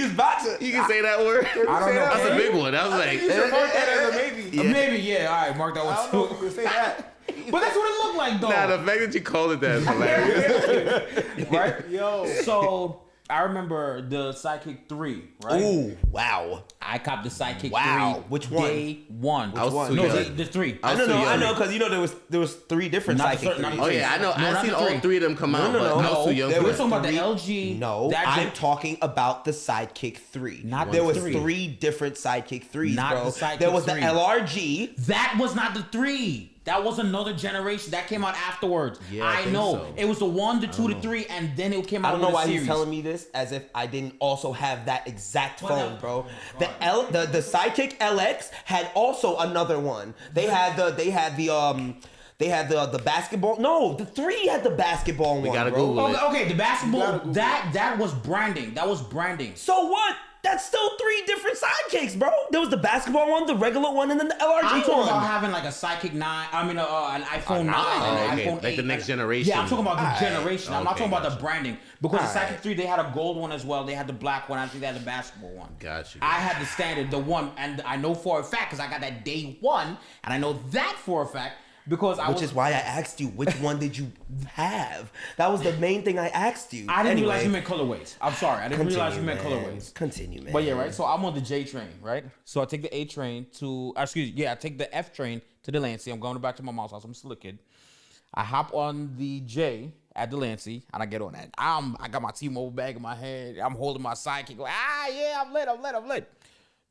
You can say that word. I don't know. That's a big one. I was like, You should mark that as a maybe. Maybe, yeah. All right, mark that I one don't know if too. you can say that. But that's what it looked like, though. nah, the fact that you called it that is hilarious. Right? Yo. So I remember the Sidekick 3, right? Ooh, wow. I copped the Sidekick Wow. 3. Which one? Day 1. I was too no, young. the 3. I was too I young. know, because there was 3 different Not Sidekick the- not 3s. the- Oh yeah, I know. No, I not seen the all three. 3 of them come out, no, but I was too young there for We're was that. talking about the 3. LG. No, that I'm gen- talking about the Sidekick 3. Not there the was 3. 3 different Sidekick 3s, Not bro. the Sidekick there was 3. the LRG. That was not the 3. That was another generation. That came out afterwards. Yeah, I think know. so. It was the 1, the 2, the 3, and then it came out I don't know with a why series. he's telling me this as if I didn't also have that exact phone, Whatever. bro. The Sidekick LX had also another one. They had the basketball. No, the 3 had the basketball one, gotta bro. Google it. Okay, the basketball. gotta Google That was branding. That was branding. So what? That's still 3 different sidekicks, bro. There was the basketball one, the regular one, and then the LRG I'm talking one. about having like a Sidekick 9. I mean, an iPhone 9, an okay. iPhone Like 8. the next generation. Yeah, I'm talking about the generation. I'm not Okay, talking about the gotcha. branding. Because the Alright. Sidekick 3, they had a gold one as well. They had the black one. I think they had the basketball one. Gotcha. I had the standard, the one, and I know for a fact because I got that day one, and I know that for a fact because Which is why I asked you, which one did you have? That was the main thing I asked you. I didn't realize you Anyway, meant colorways. I'm sorry, I didn't realize you meant colorways. Continue, man. But yeah, right. So I'm on the J train, right? So I take the A train to, I take the F train to Delancey. I'm going back to my mom's house. I'm still a kid. I hop on the J at Delancey, and I get on that. I got my T-Mobile bag in my head. I'm holding my sidekick. Yeah, I'm lit.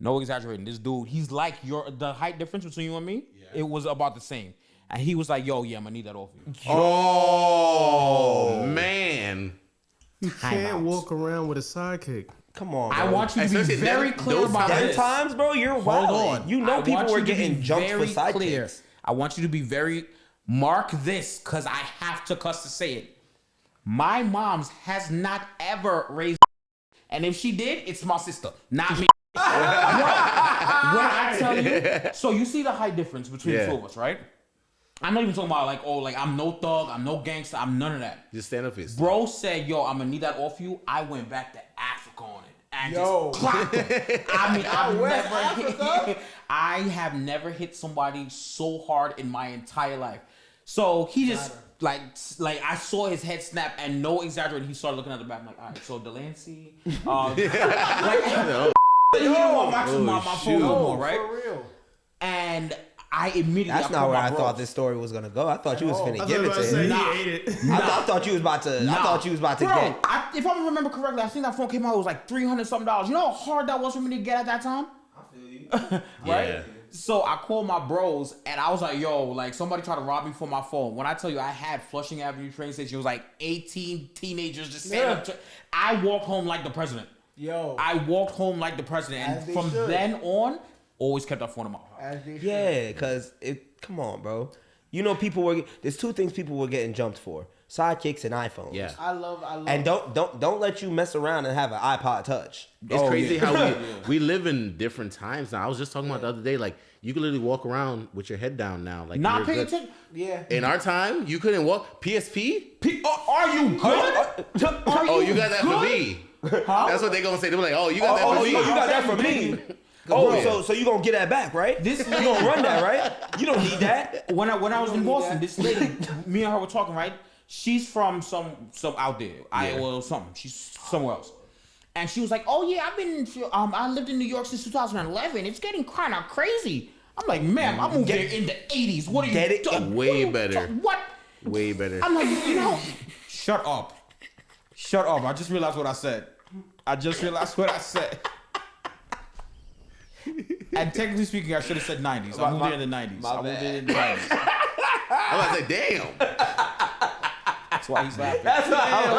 No exaggerating. This dude, he's like the height difference between you and me. Yeah. It was about the same. And he was like, yo, yeah, I'm gonna need that off you. Oh, man. You can't walk around with a sidekick. Come on, bro. I want you to be Especially very them- clear those about Them this. times, bro, you're Hold wild. on. You know I people want were you to getting be jumped for very sidekicks. clear. I want you to be very, mark this, because I have to cuss to say it. My mom's has not ever raised, and if she did, it's my sister, not me. when I tell you, so you see the height difference between the two of us, right? I'm not even talking about like I'm no thug, I'm no gangster, I'm none of that. Just stand up for yourself. Bro said, yo, I'm gonna need that off you. I went back to Africa on it and Yo. just clocked him. I mean, West Africa? I have never hit somebody so hard in my entire life. So he just like I saw his head snap and no exaggerating, he started looking at the back. I'm like, all right, so Delancey, he didn't want my phone no more, right? For real. And I immediately That's I not called where my I bros. thought this story was gonna go. I thought you was finna I give it was to about to say, him. Nah. he ate it. I thought you was about to. I thought you was about to Bro, get. if I remember correctly, I think that phone came out. It was like $300 something. You know how hard that was for me to get at that time, right? Yeah. So I called my bros and I was like, "Yo, like somebody tried to rob me for my phone." When I tell you, I had Flushing Avenue train station. It was like 18 teenagers just standing up. I walked home like the president. Yo. I walked home like the president, As and they from should. then on, always kept that phone in my pocket. As they should. Yeah, cause come on, bro. You know people were. There's 2 things people were getting jumped for: sidekicks and iPhones. Yeah. I love. And don't let you mess around and have an iPod Touch. It's crazy how we live in different times now. I was just talking about the other day, like you can literally walk around with your head down now. Like Not you're paying good. attention. Yeah. In our time, you couldn't walk. PSP? Are you good? Oh, you got that for me. That's what they gonna say. They were like, oh, you got that for me. You got that from me. So you gonna get that back, right? This You gonna run that, right? You don't need that. When I was in need Boston, that. this lady, me and her were talking, right? She's from some out there, Iowa or something. She's somewhere else. And she was like, "Oh yeah, I lived in New York since 2011. It's getting kind of crazy." I'm like, "Ma'am, I moved there in the 80s. What are Get you it? doing? Way What are you better. What? Way better. I'm like, you know, shut up. I just realized what I said. And technically speaking, I should have said 90s. I moved there in the 90s. I moved there in the 90s. I was like, damn. That's why he's laughing. That's what I was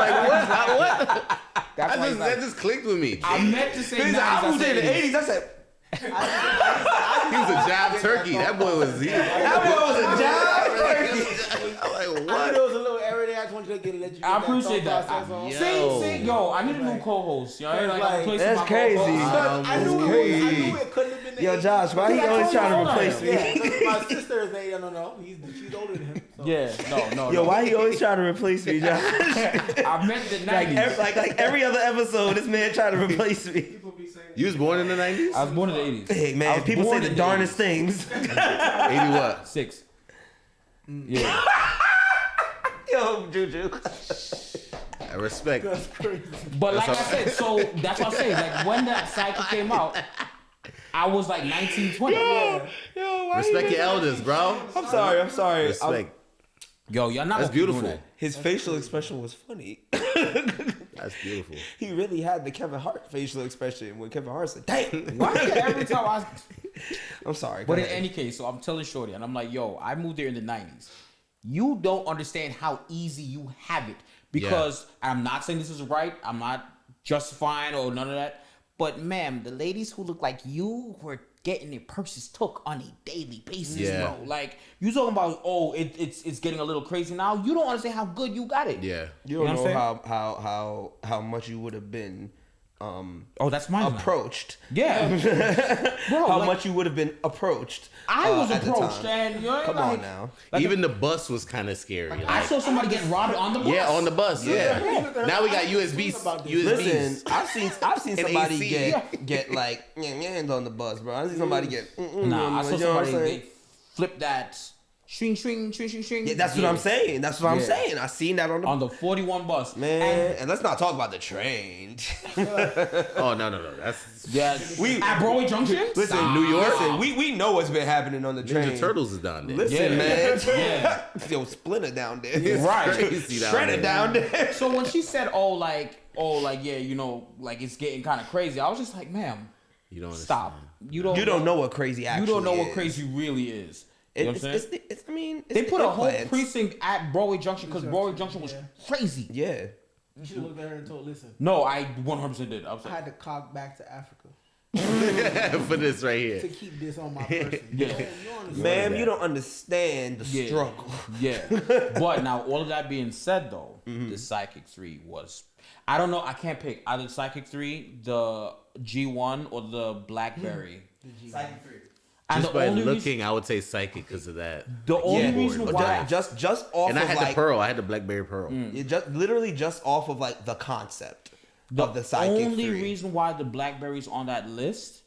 like. What? That's why he's That laughing. just clicked with me. I meant to say 90s. I moved I in said the 80s. '80s. I said He was a job turkey. That boy was. that boy was a job turkey. I'm like, I knew what? there was a little error there. I just wanted to let you. I appreciate that. Yo. Yo, I need a new co-host. Yo, I ain't Like, replacing that's my crazy. co-host. I knew it couldn't have been. The Yo, 80s. Josh, why you I always told you trying to all that. replace me? Yeah, 'cause my sister is no. She's older than him. So. Yeah, no. Yo, why he always trying to replace me, Josh? I meant the 90s. like every other episode, this man trying to replace me. You was born in the 90s? I was born in the 80s. Hey I man, was people say born the in darndest things. 80 what? 6. Yeah. Yo, Juju. I respect. But like I That's said, so that's what I'm saying. Like when that cycle came out, I was like 19, 20. Yo, why Respect your elders, bro. I'm sorry. Respect. Yo, y'all not That's gonna keep doing beautiful. that. His facial expression was funny. That's beautiful. He really had the Kevin Hart facial expression when Kevin Hart said, "Damn." Why is it every time I... I'm sorry. But go in ahead. any case, so I'm telling Shorty, and I'm like, yo, I moved there in the 90s. You don't understand how easy you have it. Because I'm not saying this is right. I'm not justifying or none of that. But ma'am, the ladies who look like you were getting their purses took on a daily basis, Yeah. bro. Like, you talking about, it's getting a little crazy now. You don't understand how good you got it. Yeah. You know don't what I'm know how much you would have been that's mine. approached. Yeah, bro. How like, much you would have been approached. I was at the approached, time. and you know, Come like, on now. like Even the bus was kind of scary. I saw somebody get robbed on the bus. Yeah, on the bus. Yeah. Now we got USBs. Listen, I've seen And somebody AC. get like hands on the bus, bro. I seen somebody get. Nah, I saw you know what I'm somebody saying? they flip that swing. Yeah, that's what I'm saying. That's what I'm Yeah. saying. I seen that on the 41 bus. man. And let's not talk about the train. Oh no. That's Yeah, at Broadway Junction. Listen, Stop. New York? Listen, we know what's been happening on the train. Ninja Turtles is down there. Listen, Yeah. man. Yeah. Yo, Splinter down there. Right. Crazy down Shredder there. down there. So when she said, yeah, you know, like it's getting kind of crazy, I was just like, ma'am, You don't stop. understand. You don't know what crazy actually You don't know what is. crazy really is. You know what I'm saying? I mean, They put a whole implants. precinct at Broadway Junction because Broadway Junction was crazy. Yeah. You should have looked at her and told, listen, No, I 100% did. I was I like, had to cock back to Africa For this right to here. keep this on my person. Yeah. You don't understand. Ma'am, you don't understand the Yeah. struggle. yeah. But now, all of that being said, though, the Sidekick 3 was, I don't know, I can't pick either the Sidekick 3, the G1, or the Blackberry. Psychic 3. And Just the by only looking, I would say psychic because of that. The only reason But why, Just off And I of had like the pearl. I had the Blackberry Pearl. literally just off of like the concept the of the Sidekick only 3. reason why the Blackberry's on that list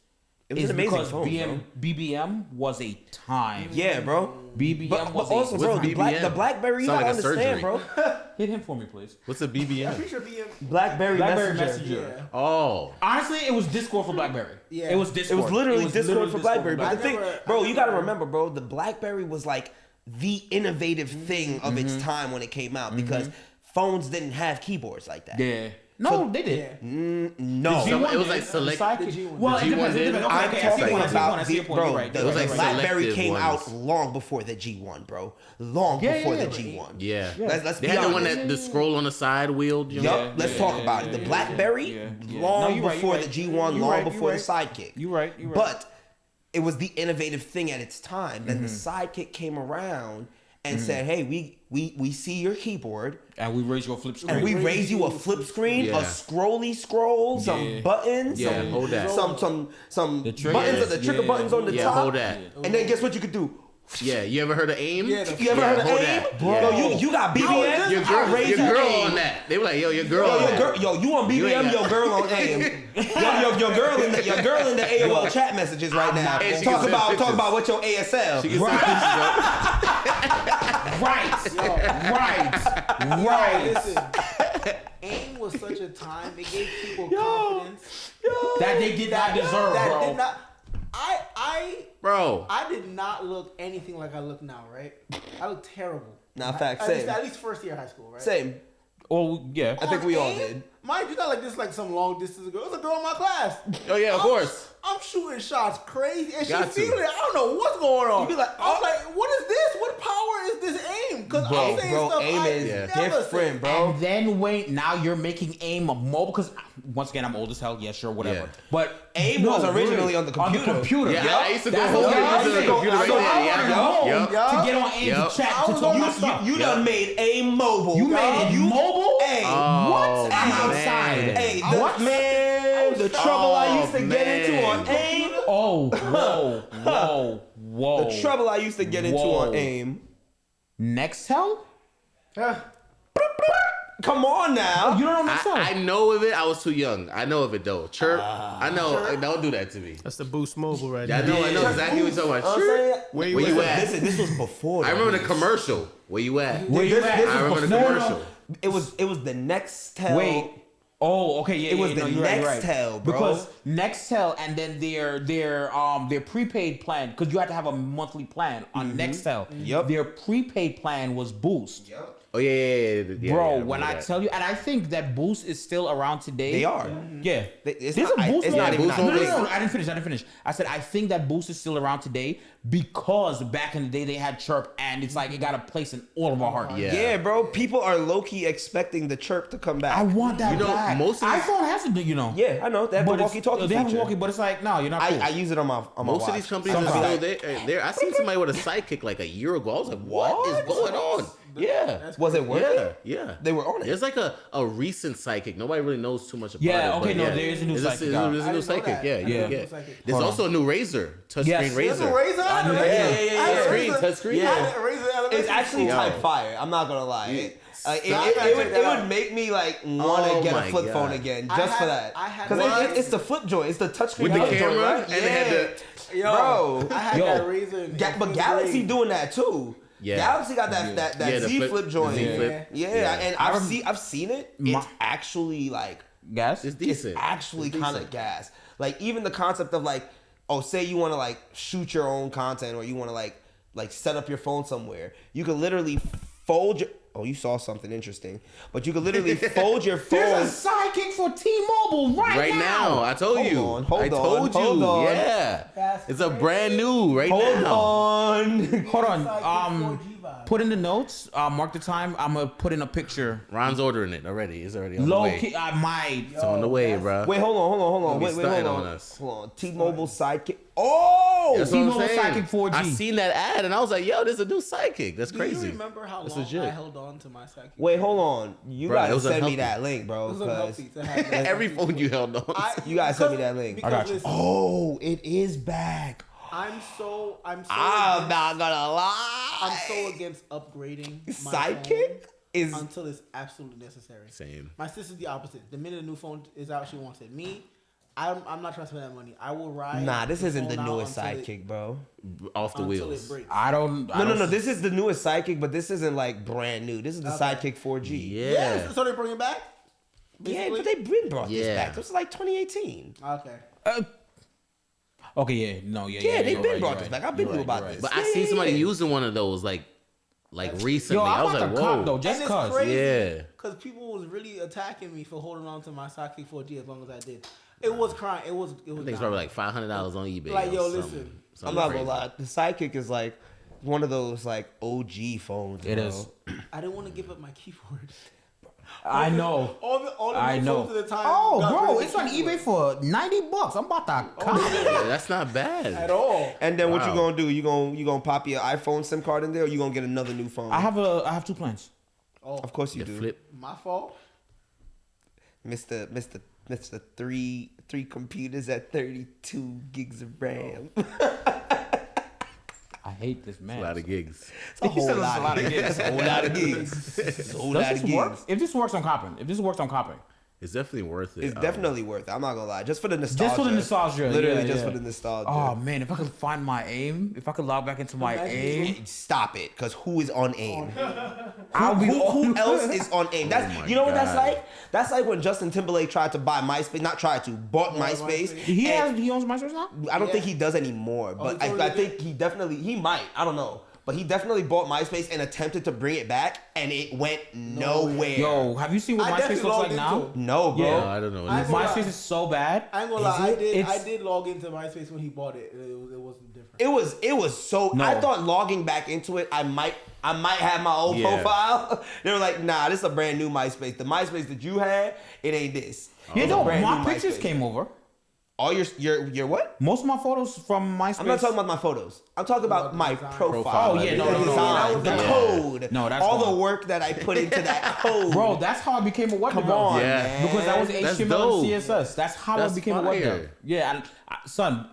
It was is an amazing because phone, BBM was a time. Yeah, bro. BBM But was also, a bro, What's the BBM? Blackberry, you Sound gotta like a understand, surgery. bro. Hit him for me, please. What's a I'm BBM? pretty sure BM. Blackberry Messenger. Yeah. Oh. Honestly, it was Discord for Blackberry. Yeah. It was It Discord. was literally Discord for Blackberry. But I the thing, never- bro, I you gotta never- remember, bro, the Blackberry was like the innovative thing of its time when it came out because phones didn't have keyboards like that. Yeah. No, they did. Yeah. No. Some- G1 it was did. like select- The Sidekick- The G1. Well, The it depends. G1 It did. depends. Okay, I'm okay, I see your talking point, I see your about point, I see your point. bro. You're right, The you're right, like you're right. Blackberry selective came ones. out long before the G1, bro. Long Yeah, before yeah, the yeah. G1. Yeah. Let's They be had the one honest. that the scroll on the side wheeled. You know? Yup, let's talk about it. The Blackberry, yeah. long No, you're right, before you're the right. G1, You're long right, before you're the Sidekick. You're right. You're right. But it was the innovative thing at its time. Then the Sidekick came around and said, "Hey, we see your keyboard, And we raise your flip screen. and we raise you a flip screen, Yeah. a scrolly scroll, some Yeah. buttons, Yeah, some hold that. some The trigger- buttons, the trigger yeah. buttons on the Yeah, top. hold that. And then guess what you could do? Yeah, you ever heard of AIM? Yeah, You ever heard of hold AIM? that. Bro, Yeah. you got BBM. Your I girl, raise your girl AIM. on that. They were like, yo, your girl on Yo, that. you on You BBM? ain't Your got- girl on AIM. your girl in the AOL chat messages right now. And she Talk can send about pictures. what's your ASL. She can send pictures up. Right. Listen, AIM was such a time. It gave people confidence That they did not deserve, that bro. did not. Bro. I did not look anything like I look now, right? I look terrible. Nah, facts, At least- same. At least first year of high school, right? Same. Oh, yeah. I think we all did. Mind you, not like this, like some long distance ago. It was a girl in my class. Oh, yeah, of course. I'm shooting shots crazy, and she Got to. feeling it. I don't know what's going on. You be like, I'm like, what is this? What power is this AIM? Because I'm saying Bro, stuff AIM I is never different, said. bro. And then wait, now you're making AIM a mobile because once again I'm old as hell. Yeah, sure, whatever. Yeah. But AIM was originally on the computer. Yeah, Yup. I used to go That's home what and I'm use the saying. computer right So there. I Yeah. wanted to go home Yup. to get on AIM Yup. to chat I to was talk on my my- stuff. You done made AIM mobile. You made it mobile? Hey, Oh, What? I'm man. outside. hey, What? man, the trouble I used to get into man. on AIM. Oh, whoa. The trouble I used to get into Whoa. on AIM. Nextel? Come on now. You don't know Nextel? I know of it. I was too young. I know of it though. Chirp. I know. Don't do that to me. That's the Boost Mobile right Yeah, I there. know exactly what you're talking about. I'm Chirp. saying, Where Where you at? at? Listen, this was before. I that. remember the commercial. Where you at? Where you This- at? this I was remember the before- commercial. It was the Nextel. Wait. Oh, okay, yeah. It was yeah, the no, you're right, you're right. Nextel, bro. Because Nextel and then their prepaid plan, because you had to have a monthly plan on Nextel. Yep. Their prepaid plan was Boost. Oh yeah. Bro, yeah, when I that. tell you, and I think that Boost is still around today. They are. Yeah. It's There's not- a Boost it's mobile. not even Boost no, mobile. no, I didn't finish. I said I think that Boost is still around today because back in the day they had Chirp, and it's like it got a place in all of our hearts. Yeah. Yeah, bro. People are low key expecting the Chirp to come back. I want that You know, back. most of these- iPhone has to do, you know. Yeah, I know. They have the But it's- walkie-talkie They have a feature. walkie, but it's like, no, you're not cool. I use it on my Most watch. of these companies are Sometimes. still there. I seen somebody with a Sidekick like a year ago. I was like, what is going on? Yeah. Was it worth Yeah, it? yeah. They were on it. There's like a recent Psychic. Nobody really knows too much about it. Yeah, okay, but no, yeah. there is a new There's Psychic There's out. a new I didn't know Psychic. that. Yeah, I you didn't can know get. Psychic. There's Hold also a new Razor, touchscreen Yes. There's Razor. a Razor animation. Touchscreen. Yeah. It's actually Yo. type fire. I'm not gonna lie. gotta It check would that out. make me like want to Oh get a my flip God. phone again I just for had- that. I had Because one- it's the flip joint. It's the touchscreen With the flip joint, camera, right? and it had Yo, Bro. I had Yo. that Razor. in But fifth Galaxy grade. doing that too. Yeah. Galaxy got that Yeah, the Z flip joint. the Z Yeah, flip. and I've seen it. It's actually like Gas? It's it's decent. actually kind of gas. Like even the concept of like, oh, say you want to like shoot your own content or you want to like set up your phone somewhere. You could literally fold your. Oh, you saw something interesting, but you could literally fold your phone. There's a sidekick for T-Mobile right now. I told you. on, I hold told on, you. hold on. Yeah. That's It's a crazy. brand new right Hold now. on. Hold on. Sidekick 4G vibe. Put in the notes. Mark the time. I'm gonna put in a picture. Ron's ordering it already. It's already on the Low way. key. I might. It's on the way, bro. Wait, hold on. Don't be Wait, stunting hold on on. us. Hold on. T-Mobile Sidekick. Oh, That's what I'm T-Mobile saying. Sidekick 4G. I seen that ad and I was like, yo, there's a new Sidekick. That's Do crazy. you remember how That's long legit. I held on to my Sidekick? wait, hold on. You Bro, it gotta was send me unhealthy. that link, bro. It was 'cause unhealthy to have that. Every phone you held on. you guys send me that link. Because I got you. listen, Oh, it is back. I'm so I'm against, not gonna lie. I'm so against upgrading my Sidekick phone is until it's absolutely necessary. Same. My sister's the opposite. The minute a new phone is out, she wants it. Me, I'm not trying to spend that money. I will ride. nah. This isn't the phone out newest until Sidekick, bro. Off the Until wheels. it breaks. I don't. No. This is the newest Sidekick, but this isn't like brand new. This is the Okay. Sidekick 4G. Yeah. Yeah, so they bring it back. Yeah, Basically? but they've been brought this Yeah. back. This was like 2018. Okay. Okay. Yeah. No. Yeah. Yeah, they've you're been right, brought you're this right. back. I've been You're knew right, about you're right. this. But I seen somebody using one of those like recently. Yo, I I'm was about like, to cop whoa. though, just and it's cause. crazy Yeah. because people was really attacking me for holding on to my Sidekick 4G as long as I did. It was crying. It was. I think it's dying. probably like $500 on eBay. Like, or yo, something. listen. I'm Something not crazy. gonna lie. The Sidekick is like one of those like OG phones. It bro. is. I didn't want to give up my keyboard. I know. All the I new know. phones at the time. Oh, got rid bro, of the it's on keyboard. eBay for $90. I'm about to cop it. Yeah, that's not bad. At all. And then what you Wow. gonna do? You gonna pop your iPhone SIM card in there, or you gonna get another new phone? I have 2 plans. Oh, Of course you The do, flip. my fault. Mr. Three computers at 32 gigs of RAM. I hate this man. A lot of gigs. It's a He said whole it's a lot of gigs. It's a whole lot of gigs. It's a whole Does lot of this work? gigs. If this works, I'm copping. It's definitely worth it. It's definitely worth it. I'm not gonna lie. Just for the nostalgia. Just for the nostalgia. Literally yeah, just yeah. for the nostalgia. Oh man, if I could find my AIM, if I could log back into my AIM, Stop it, because who is on AIM? I'll be Who else is on AIM? That's my you know what that's God. like? That's like when Justin Timberlake tried to buy MySpace. Not tried to, bought MySpace. he and owns MySpace now. I don't think he does anymore, but he totally I did? think he might. I don't know. But he definitely bought MySpace and attempted to bring it back, and it went nowhere. Yo, have you seen what I MySpace definitely looks like logged now? into it. No, bro. No, I don't know. I- MySpace is so bad. I ain't gonna Is lie. it? I It's- did log into MySpace when he bought it. It wasn't different. It was so. No. I thought logging back into it, I might have my old Yeah. profile. They were like, nah, this is a brand new MySpace. The MySpace that you had, it ain't this. You It's a know, brand my new pictures MySpace. came over. All your what? Most of my photos from MySpace. I'm not talking about my photos. I'm talking about my design. profile. Oh, yeah, no, The no, no, design, no, the no. code. No, that's all gone. the work that I put into that code. Bro, that's how I became a web Come developer. on, Yeah. man. Because that was That's HTML dope. and CSS. That's how That's I became a web fire. dev. Yeah, and son,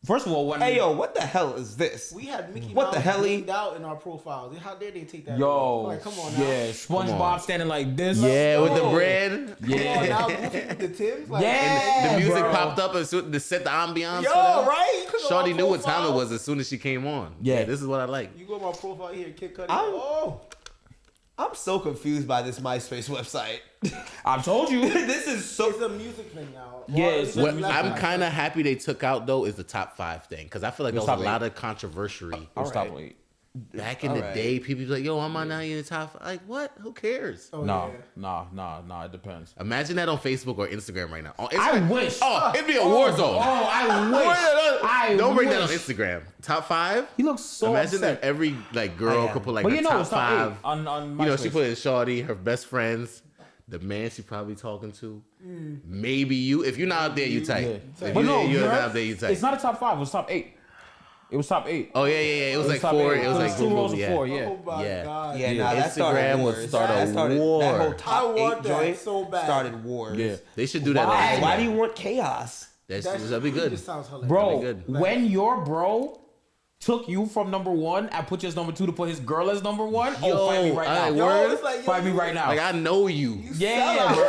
first of all, when Hey yo, what the hell is this? We had Mickey What the Mouse hell? named out in our profiles. How dare they take that? yo, away? Like, come on now. yeah, SpongeBob on. standing like this. Yeah, with the Yo. bread. Come on Yeah. now, Goofy with the Tims. Like, Yeah. The music bro. popped up as soon to set the ambiance. Yo, for them. right? Shorty knew what time it Profile. was as soon as she came on. Yeah. This is what I like. You go to my profile here, Kid Cudi. I'm- Oh, I'm so confused by this MySpace website. I told you. This is so. it's a music thing now. Yeah, Well, it's a What music I'm thing. kind of happy they took out though is the top 5 thing because I feel like there was top a 8. lot of controversy Stop wait. back in the Alright. day. People be like, "Yo, I'm on now in the top 5." Like, what? Who cares? Oh, No, yeah. no, it depends. Imagine that on Facebook or Instagram right now. On I Instagram, wish. Oh, it'd be a war zone. Oh, I wish. Don't bring that on wish. Instagram. Top 5. He looks so Imagine upset. that every like girl could put like But her you know, top it's top 5. 8 on You know, she MySpace. put in Shorty, her best friends, the man she probably talking to, maybe you. If you're not out there, you tight. Yeah. If But no, you're you're not right. out there, you tight. It's not a top 5. It was top 8. It was top 8. Oh yeah. It was like top 4. eight. It was like 2 boom, rows boom, of yeah. 4. Yeah. Oh my Yeah. god. Yeah, Dude, nah, that started Instagram would wars. start a That started war. that whole top I want 8 that joint so bad. started wars. Yeah. They should do that. Why? on Why do Instagram. you want chaos? That'd be good. Just sounds hilarious. Bro, good. when your bro took you from number 1 and put you as number 2 to put his girl as number 1, Yo, fight me right now. I- Yo, word? it's like, yo, Fight me right now. Like I know you. yeah, bro.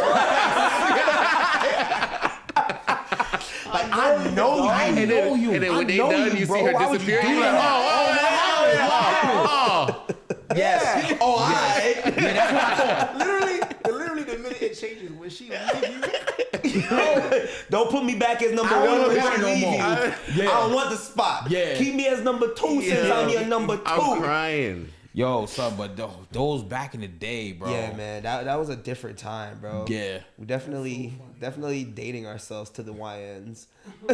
Like I know you. I know you. And then when I they know done, you, you bro. see her Why would you disappear. do You're like, that? oh. Yes. Oh, alright. literally the minute it changes when she leaves you. Don't put me back as number I don't 1 wanna when be I there no leave more. you. Yeah. I don't want the spot. Yeah. Keep me as number 2 since I'm your number 2. I'm crying. Yo, son, but those back in the day, bro. Yeah, man, that was a different time, bro. Yeah. We definitely dating ourselves to the YNs. Yeah,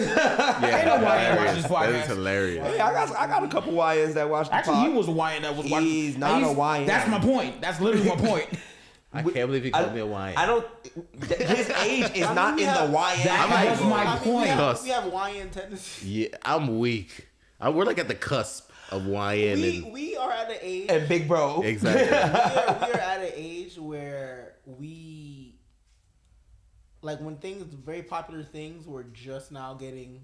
know why I watch this that podcast. is hilarious. Hey, I got a couple YNs that watch the Actually, pod. he was a YN that was watching. He's not a YN. That's my point. That's literally my point. I can't believe he called me a YN. I don't. His age is not in the YN. That was bro. my I mean, point. we have YN tendencies. Yeah, I'm weak. We're like at the cusp of YN. We are at an age. And big bro. Exactly. we are at an age where we, like, when very popular things were just now getting,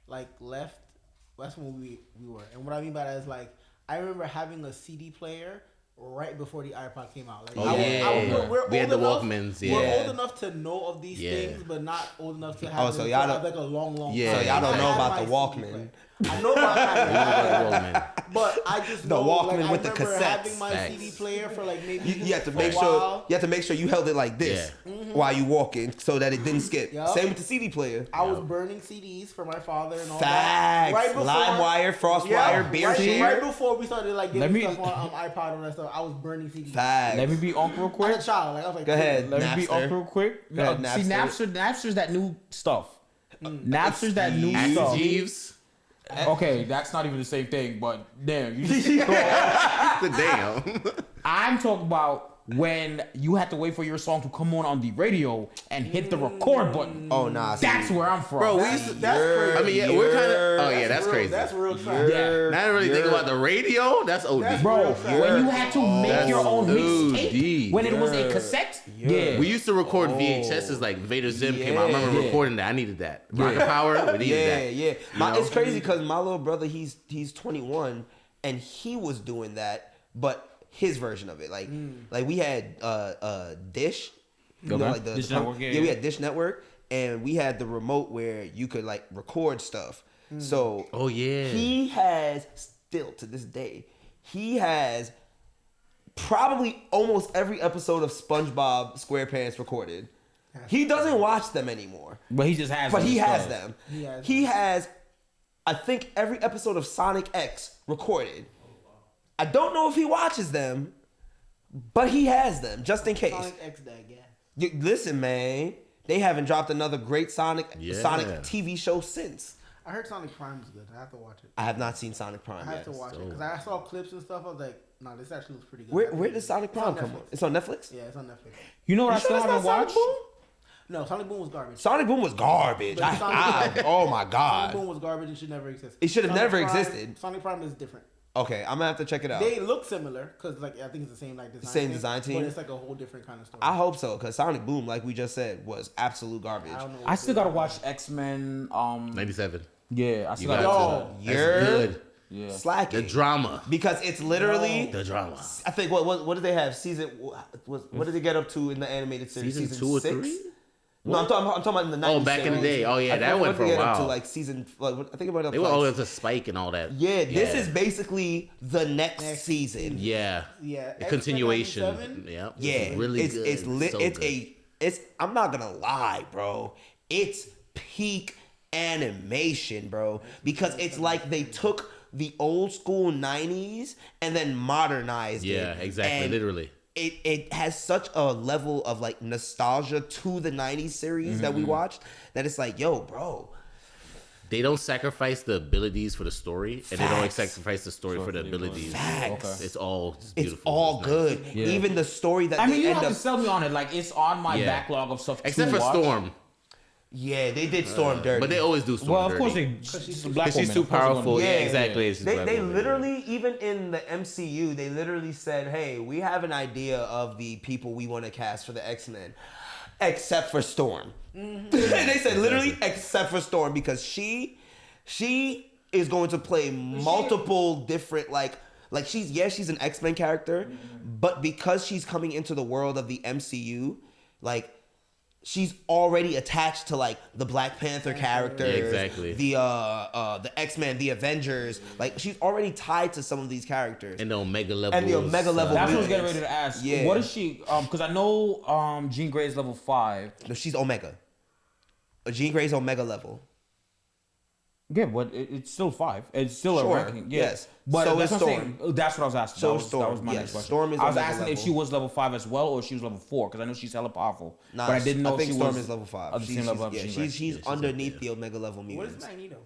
like, left. That's when we were. And what I mean by that is, like, I remember having a CD player right before the iPod came out. Like, Oh, yeah. We're We had old the enough- Walkmans, We're yeah. old enough to know of these Yeah. things, but not old enough to have Oh, so them y'all for, don't- like a long Yeah. time. So y'all don't I know had about my the CD Walkman. player. I know about Walkman. but I just The know, Walkman like, with the I remember cassettes. having my Facts. CD player for like maybe You have to a make sure while. you have to make sure you held it like this while you walking so that it didn't skip. Yup. Same with the CD player. I was burning CDs for my father and all Facts. that. Right before LimeWire, FrostWire, Beer right, Share. right before we started like Let getting me- stuff on iPod and all that stuff, I was burning CDs. Facts. Let me be uncle real I quick. was a child, like I was like, Go ahead. Let me be Napster. uncle real quick. Go ahead, See, Napster. Napster's that new stuff. Napster's that new Ask stuff. Jeeves. Okay, that's not even the same thing, but damn, you just Damn. I'm talking about when you had to wait for your song to come on the radio and hit the record button. Oh nah. That's where I'm from. Bro, we That's, used to, that's crazy. I mean, yeah, we're kind of. Oh yeah, that's real, crazy. That's real trash. Yeah. Not really think about the radio. That's OD. That's Bro, real trash. when you had to make That's your own mixtape OD. when it was a cassette, yeah. We used to record VHSs like Vader Zim came out. I remember Yeah. recording that. I needed that. Rocket Power, we needed Yeah, that. yeah. know? It's crazy because my little brother, he's 21, and he was doing that, but his version of it, like we had Dish, you know, Okay. like Dish Network, yeah, we yeah. had Dish Network, and we had the remote where you could like record stuff. So Oh yeah. he has still to this day, he has probably almost every episode of SpongeBob SquarePants recorded. He doesn't watch them anymore. But he just has But them he has stuff. them. has He has, I think, every episode of Sonic X recorded. I don't know if he watches them, but he has them just in case. Sonic X that, yeah. Listen, man, they haven't dropped another great Sonic Yeah. TV show since. I heard Sonic Prime is good. I have to watch it. I have not seen Sonic Prime I have yet. to watch it because I saw clips and stuff. I was like, no, this actually looks pretty good. Where does Sonic Prime come on? It's on Netflix? Yeah, it's on Netflix. You know what I You sure still that's haven't not Sonic watched? Boom? No, Sonic Boom was garbage. Sonic Boom was garbage. But Sonic- Oh my Sonic god. Boom was garbage and should never exist. It should have Sonic never Prime- existed. Sonic Prime is different. Okay, I'm gonna have to check it out. They look similar because, like, I think it's the same like design. Same design team? but it's like a whole different kind of story. I hope so, because Sonic Boom, like we just said, was absolute garbage. I don't know. I still gotta watch X-Men. 97. Yeah, I still You gotta got watch to. that. That's You're good. Yeah. slacking. The drama. Because it's literally, The drama. I think, what did they have? What did they get up to in the animated series? Season 2 or 6? 3? No, I'm talking about in the 90s. Oh, back in the day. Oh, yeah, I that think went what for did a they get up while. to like season, like, I think about it. They were all into Spike and all that. Yeah, this is basically the next season. Yeah. Yeah, A X-Men continuation. 97? Yeah. Yeah, It's really it's good. it's lit. So It's good. it's. I'm not gonna lie, bro. It's peak animation, bro, because it's like they took the old school 90s and then modernized it. Yeah, exactly. And Literally. it has such a level of like nostalgia to the 90s series that we watched that it's like, yo, bro. They don't sacrifice the abilities for the story, and they don't Facts. sacrifice the story for the abilities. Facts. It's all just It's beautiful. all nice. good. Yeah. Even the story that I mean, they you end have up to sell me on it. Like, it's on my Yeah. backlog of stuff Except to for watch. Storm. Yeah, they did Storm dirty. But they always do Storm Well, of dirty. course she's a black She's woman. too Of course they're gonna powerful. do Yeah, that. exactly. She's a black They woman, literally, even in the MCU, they literally said, hey, we have an idea of the people we want to cast for the X-Men, except for Storm. They said literally except for Storm, because she is going to play multiple different, like she's an X-Men character, but because she's coming into the world of the MCU, like, she's already attached to like the Black Panther characters, exactly. The X-Men, the Avengers. Like, she's already tied to some of these characters. And the Omega level. And the Omega level. That's what I was mutants. getting ready to ask. Yeah. What is she? Because I know Jean Grey is level 5. No, she's Omega. Jean Grey's Omega level. Yeah, but it's still 5. It's still Sure, a ranking. Yeah. yes. But So that's is what I'm Storm. saying. That's what I was asking. So that is was Storm. my Yes, next question. Storm is I was Omega asking if level. she was level 5 as well, or if she was level 4, because I know she's hella powerful. Nah, but I didn't know I think she Storm was is level 5. of the same level. Yeah, as Jean Grey. she's underneath the Omega level What is mutants. Magneto?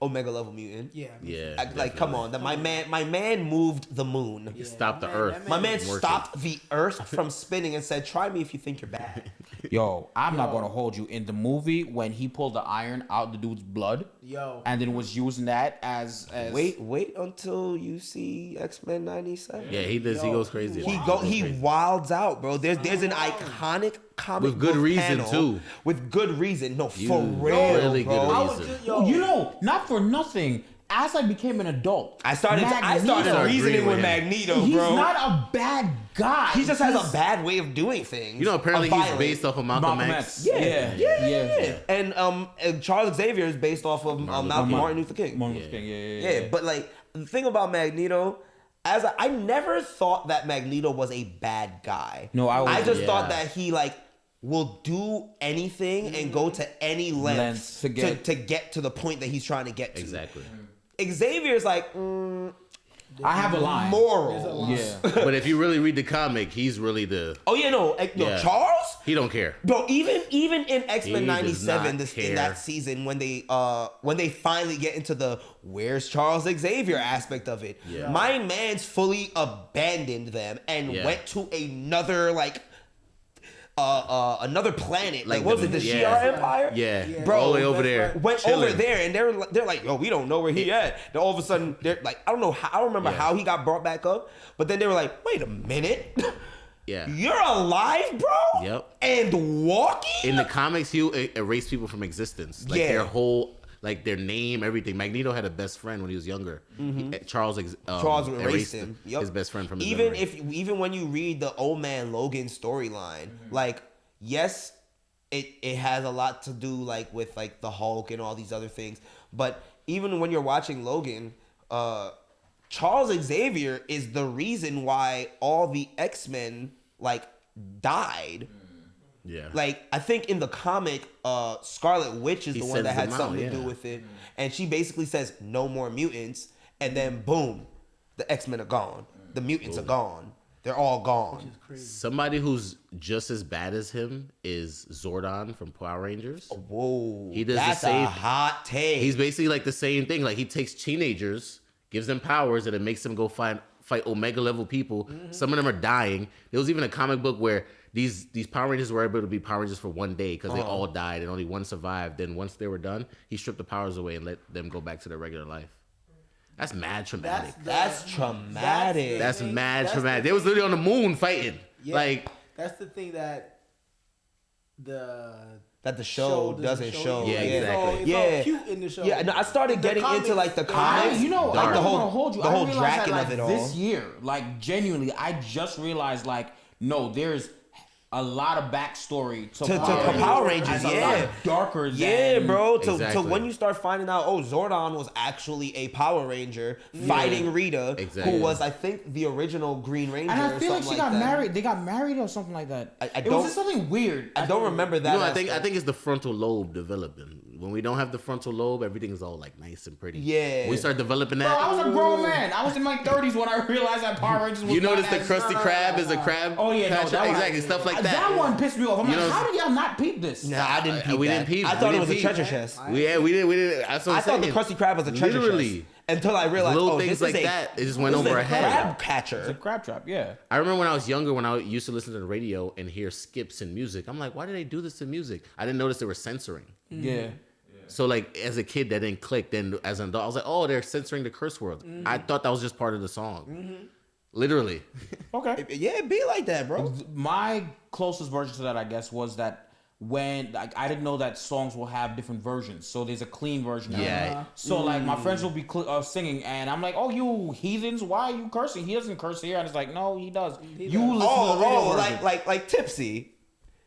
Omega level mutant. Yeah. Yeah. Like, come on, my man moved the moon. He stopped the that Earth. man- My man Working. stopped the Earth from spinning and said, "Try me if you think you're bad." Yo, I'm not gonna hold you. In the movie, when he pulled the iron out the dude's blood, Yo. and then was using that as Wait until you see X-Men 97. Yeah, he does. He goes crazy. He wilds out, bro. There's an iconic comic With good book reason, panel too. With good reason. No, You- for real, really good bro. reason. You know, not for nothing. As I became an adult, I started Magneto, reasoning with with him. Magneto, he's bro. not a bad guy. He just has a bad way of doing things. You know, apparently Of he's violence. based off of Malcolm X. Yeah. And Charles Xavier is based off of Martin Luther King. Martin Luther King, Yeah, but like the thing about Magneto, I never thought that Magneto was a bad guy. No, I just yeah. thought that he like will do anything and go to any lengths to get to the point that he's trying to get to. Exactly. Xavier's like I have a line. moral. Yeah. But if you really read the comic, he's really the. Oh yeah, no, Yeah. Charles. He don't care. Bro, even in X-Men He does not 97, in care. that season, when they finally get into the where's Charles Xavier aspect of it, Yeah. my man's fully abandoned them and Yeah. went to another another planet. Like, what was it, the yeah. Shi'ar Empire? Yeah. Bro, All the way over that's there. right. Went Chilling. over there and they're like, yo, we don't know where he at. Then all of a sudden they're like, I don't remember Yeah. how he got brought back up, but then they were like, wait a minute. Yeah. You're alive, bro? Yep. And walking? In the comics, he'll erase people from existence. Like Yeah. their whole, like their name, everything. Magneto had a best friend when he was younger. Charles Erased him. Yep. his best friend from his even memory. even when you read the Old Man Logan storyline, like, yes, it has a lot to do like with like the Hulk and all these other things, but even when you're watching Logan, Charles Xavier is the reason why all the X-Men like died. Yeah. Like, I think in the comic, Scarlet Witch is He the one that sends had them something out, to do yeah. with it. And she basically says, no more mutants. And then, boom, the X-Men are gone. The mutants are gone. They're all gone. Somebody who's just as bad as him is Zordon from Power Rangers. Whoa. He does that's the same. a hot take. He's basically like the same thing. Like he takes teenagers, gives them powers, and it makes them go fight Omega level people. Some of them are dying. There was even a comic book where these Power Rangers were able to be Power Rangers for one day because they all died and only one survived. Then once they were done, he stripped the powers away and let them go back to their regular life. That's mad traumatic. That's traumatic. That's thing. mad That's traumatic. the They was literally on the moon fighting. Yeah. Like That's the thing that that the show doesn't show. Yeah, exactly. It's all cute in the show. Yeah, no, I started In the getting into like the comics, comics. You know, like I the don't whole want to hold you. the I whole realized Draken that, like, of it all. this year, like genuinely, I just realized like no, there's a lot of backstory to Power Rangers, It's a lot yeah. darker than Yeah, bro. To Exactly. when you start finding out, Zordon was actually a Power Ranger fighting Rita, Exactly. who was, I think, the original Green Ranger. And I or feel like something she got that. married. They got married or something like that. I It don't- was just something weird. I don't remember that. you know, I think aspect. it's the frontal lobe developing. When we don't have the frontal lobe, everything is all like nice and pretty. Yeah. When we start developing Bro, I that. was a grown man. I was in my 30s when I realized that Power Rangers was You not notice the as- Krusty Krab is a crab? Oh yeah, no, catcher? that one- exactly, stuff like that. That one pissed me off. I'm You like, know- how did y'all not peep this? Nah, I didn't peep we that. didn't peep. I We thought it didn't was a peep. treasure chest. We didn't. That's what I I'm thought the saying. Krusty Krab was a treasure Literally. chest. until I realized, Little oh, things this like is a, that, it just went this is over a her head. crab It's a catcher. crab trap, yeah. I remember when I was younger, when I used to listen to the radio and hear skips in music. I'm like, why do they do this to music? I didn't notice they were censoring. Yeah. So like as a kid, that didn't click. Then as an adult, I was like, oh, they're censoring the curse word. I thought that was just part of the song. Literally. Okay. Yeah, it be like that, bro. My closest version to that, I guess, was that when like I didn't know that songs will have different versions. So there's a clean version. Yeah. So like my friends will be singing, and I'm like, "Oh, you heathens! Why are you cursing? He doesn't curse here." And it's like, "No, he does." You listen to the radio version. like Tipsy.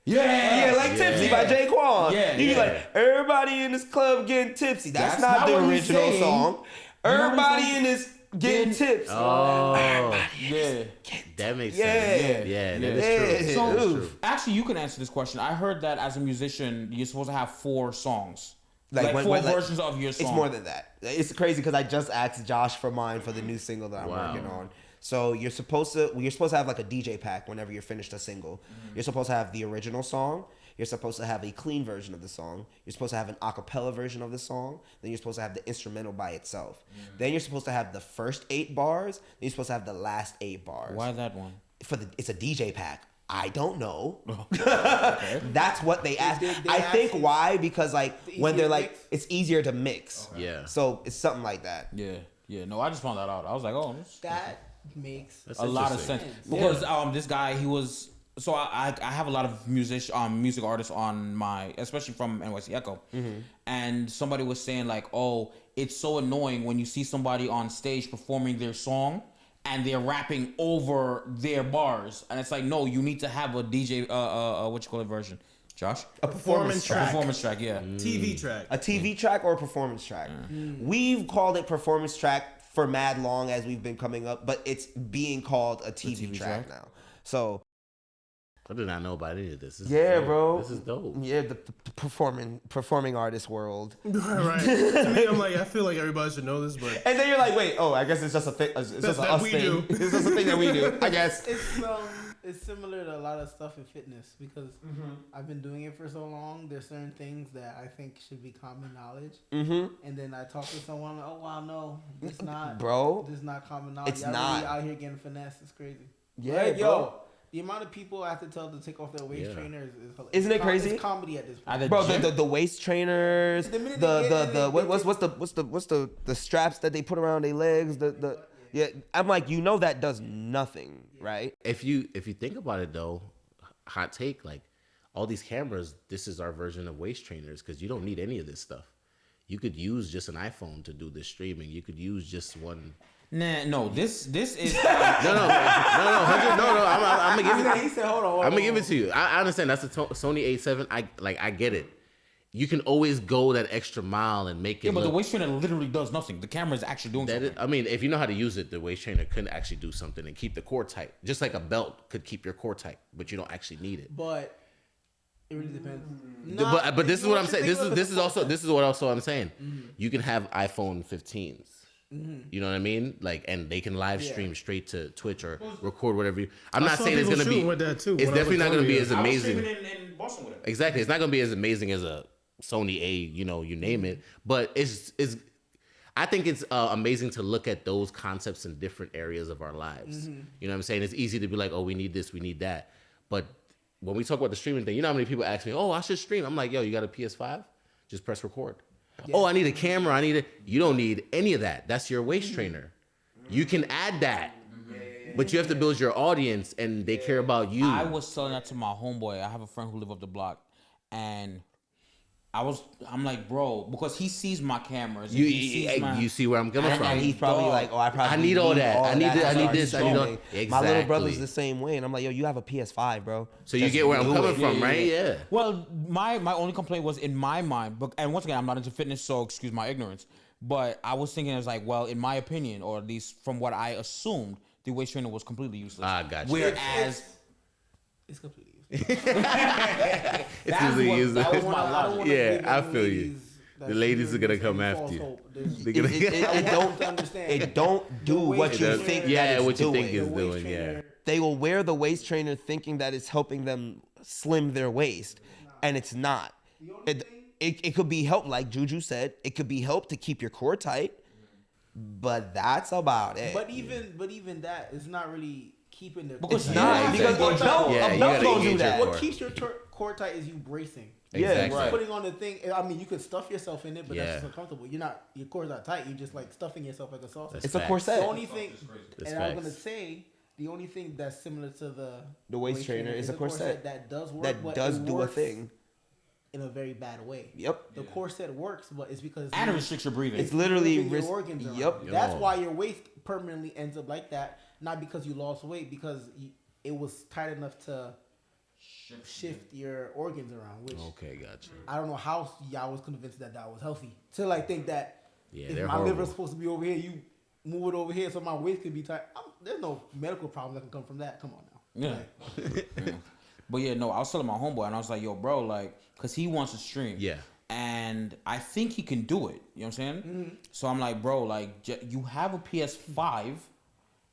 Yeah, Yeah, like Tipsy by Jay Quan. Yeah, You be yeah. like, everybody in this club getting tipsy. That's not the not what he's original saying. song. You know what he's Everybody saying? in this getting tips. Oh, Yeah. that makes Yeah. sense. Yeah, that is true. Yeah. So That is true. actually, you can answer this question. I heard that as a musician, you're supposed to have 4 songs, Like, like when- 4 when, like, versions of your song. It's more than that. It's crazy because I just asked Josh for mine for the new single that I'm Wow. working on. So you're supposed to have like a DJ pack whenever you're finished a single. You're supposed to have the original song. You're supposed to have a clean version of the song. You're supposed to have an a cappella version of the song. Then you're supposed to have the instrumental by itself. Then you're supposed to have the first 8 bars. Then you're supposed to have the last 8 bars. Why that one? It's a DJ pack. I don't know. That's what they asked. they I think ask- why, because like when easier they're to like mix? it's easier to mix. Yeah. So it's something like that. Yeah. No, I just found that out. I was like, oh, this That makes That's a lot of interesting. sense because this guy he was so I have a lot of music artists on my, especially from NYC Echo, and somebody was saying like, oh, it's so annoying when you see somebody on stage performing their song and they're rapping over their bars, and it's like, no, you need to have a DJ what you call it version, Josh? A Performance track. Performance track, yeah. TV track. A TV track or a performance track. We've called it performance track for mad long as we've been coming up, but it's being called a TV track now. So I did not know about any of this. This is yeah, dope. bro. This is dope. Yeah, the performing artist world. Right. To me, I'm like, I feel like everybody should know this, but And then you're like, wait, oh, I guess it's just a thing. It's just That us we thing. do. It's just a thing that we do. I guess. it's similar to a lot of stuff in fitness because I've been doing it for so long. There's certain things that I think should be common knowledge, and then I talk to someone. Oh wow, no, it's not, Bro, This is not common knowledge. it's Y'all not. really out here getting finesse. It's crazy. Yeah, Right, bro. yo. The amount of people I have to tell to take off their waist Yeah. trainers is hilarious. Isn't it crazy? It's comedy at this point. At the Bro, gym? the waist trainers, The minute they get- what's the straps that they put around their legs, yeah, I'm like, you know that does nothing, right? If you think about it though, hot take, like all these cameras, this is our version of waist trainers because you don't need any of this stuff. You could use just an iPhone to do this streaming. You could use just one. Nah, no, this is No, 100. No. I'm gonna give it. He said, hold on. I'm gonna give it to you. I understand that's a Sony A7. I get it. You can always go that extra mile and make it. yeah, but the look, waist trainer literally does nothing. The camera is actually doing that something. is, I mean, if you know how to use it, the waist trainer could actually do something and keep the core tight. Just like a belt could keep your core tight, but you don't actually need it. But it really depends. But this is what I'm saying. This is what also I'm saying. You can have iPhone 15s. You know what I mean? Like, and they can live stream straight to Twitch or record whatever. I'm not saw saying it's people gonna be. shooting with that, too, It's when I definitely was not gonna be Colombia. as I was amazing. streaming in Boston with it. Exactly, it's not gonna be as amazing as a Sony A. You name it. But it's. I think it's amazing to look at those concepts in different areas of our lives. You know what I'm saying? It's easy to be like, oh, we need this, we need that. But when we talk about the streaming thing, you know how many people ask me, oh, I should stream. I'm like, yo, you got a PS5? Just press record. Oh, I need a camera. I need it. You don't need any of that. That's your waist trainer. You can add that. But you have to build your audience and they care about you. I was telling that to my homeboy. I have a friend who live up the block, and I'm like, bro, because he sees my cameras. And he sees my, you see where I'm coming And from. he's probably dog, like, oh, I probably need all that. I need to this, I need start this, I need all- streaming. My little brother's Exactly. the same way, and I'm like, yo, you have a PS5, bro. So you Just get where I'm do coming it. from, right? Yeah. Well, my only complaint was in my mind, but and once again, I'm not into fitness, so excuse my ignorance. But I was thinking, it was like, well, in my opinion, or at least from what I assumed, the waist trainer was completely useless. Ah, gotcha. Whereas It's completely useless. that easily was useless. that was my logic. Yeah, I feel you. The ladies are gonna come after you. They're gonna- It don't do what you think that Yeah, it's what you doing. think is doing, yeah. They will wear the waist trainer thinking that it's helping them slim their waist, and it's not. It could be helped, like Juju said. It could be helped to keep your core tight, but that's about it. But even that is not really keeping the. Because It's you not have to because engage a your belt, core. Yeah, a you belt gotta don't do engage your that. core. What keeps your core tight is you bracing. Exactly. Right. Putting on the thing. I mean, you could stuff yourself in it, but Yeah. that's just uncomfortable. Your core's not tight. You're just like stuffing yourself like a sausage. That's It's a facts. corset. The only thing, That's and I was facts. gonna say, the only thing that's similar to The waist trainer is a corset that does work. that but does it do a works thing. in a very bad way. Yep. The corset works, but it's because And it restricts your breathing. It's literally moving your organs around. Yep. That's Yo. why your waist permanently ends up like that. Not because you lost weight, because it was tight enough to shift your organs around. Which Okay, gotcha. I don't know how y'all was convinced that was healthy. To like think that Yeah, if they're my horrible. liver's supposed to be over here, you move it over here so my waist could be tight. There's no medical problem that can come from that. Come on now. Yeah. Like, Yeah. But yeah, no, I was telling my homeboy, and I was like, yo, bro, like, because he wants to stream. Yeah. And I think he can do it. You know what I'm saying? Mm-hmm. So I'm like, bro, like, you have a PS5,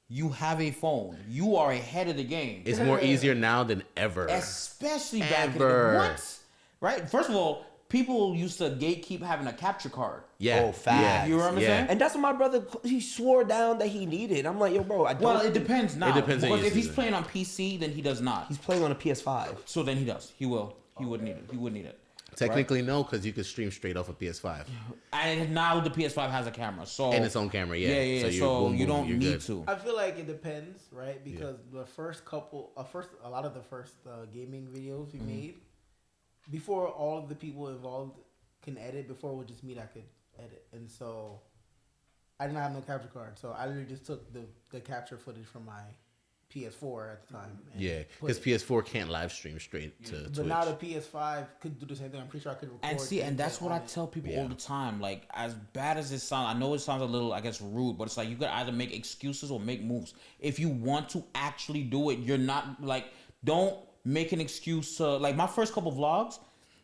you have a phone, you are ahead of the game. It's more easier now than ever. Especially back in the Ever. what? Right? First of all, people used to gatekeep having a capture card. Yeah. Oh, facts. You remember saying? And that's what my brother, he swore down that he needed. I'm like, yo, bro, I don't. Well, it depends now. It depends on because your if he's season. playing on PC, then he does not. He's playing on a PS5. So then he does. He will. He would need it. He would need it. Technically, no, because you could stream straight off of PS5 And now the PS5 has a camera, so and its own camera. Yeah. yeah. So, you're you boom, boom, don't you're need good. to. I feel like it depends, right? Because the first couple, a lot of the first gaming videos we made, before all of the people involved can edit, before it was just me that could edit, and so I didn't have no capture card, so I literally just took the capture footage from my PS4 at the time. and Yeah, put because it. PS4 can't live stream straight to But Twitch. now the PS5 could do the same thing. I'm pretty sure I could record. And see, and that's gameplay what I on it. tell people Yeah. all the time. Like, as bad as it sounds, I know it sounds a little, I guess, rude, but it's like you could either make excuses or make moves. If you want to actually do it, you're not like, don't make an excuse to like my first couple vlogs,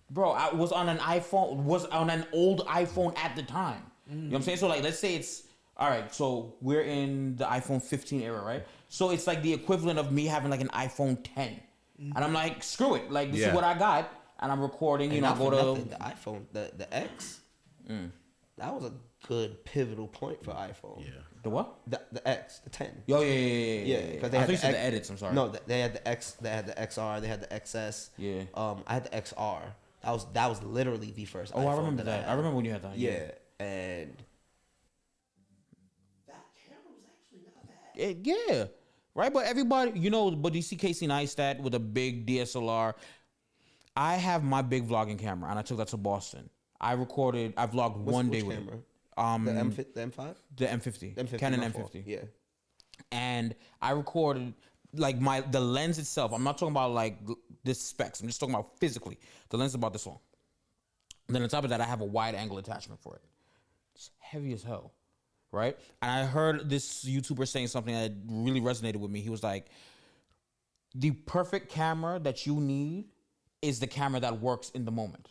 bro. I was on an old iPhone at the time. You know what I'm saying? So like, let's say it's all right. So we're in the iPhone 15 era, right? So it's like the equivalent of me having like an iPhone 10, and I'm like, screw it. Like this Yeah. is what I got, and I'm recording. You know, Not go for to. nothing, the iPhone, the X, that was a good pivotal point for iPhone. Yeah. The what? The X, the 10. Yo, yeah. Because I think it's the edits. I'm sorry. No, they had the X, they had the XR, they had the XS. Yeah. I had the XR. That was literally the first. Oh, I iPhone remember that. had. I remember when you had that. Yeah, and that camera was actually not bad. Yeah. Right, but everybody, you know, but you see Casey Neistat with a big DSLR. I have my big vlogging camera, and I took that to Boston. I vlogged one day Which with camera? it. The M5? The M50, M50. Canon my fault. M50. Yeah. And I recorded like the lens itself. I'm not talking about like this specs. I'm just talking about physically. The lens is about this long. And then on top of that, I have a wide angle attachment for it. It's heavy as hell, right? And I heard this YouTuber saying something that really resonated with me. He was like, the perfect camera that you need is the camera that works in the moment.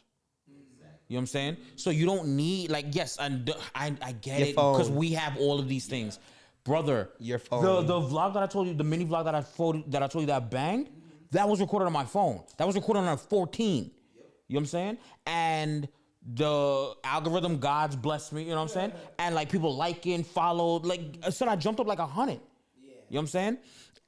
You know what I'm saying? So you don't need like, yes, and I get Your it because phone. we have all of these things. Brother, Your phone. The vlog that I told you, the mini vlog that I told you that banged, that was recorded on my phone. That was recorded on a 14. You know what I'm saying? And the algorithm gods blessed me, you know what I'm saying? And like people liking, followed, like I said, I jumped up like 100. You know what I'm saying?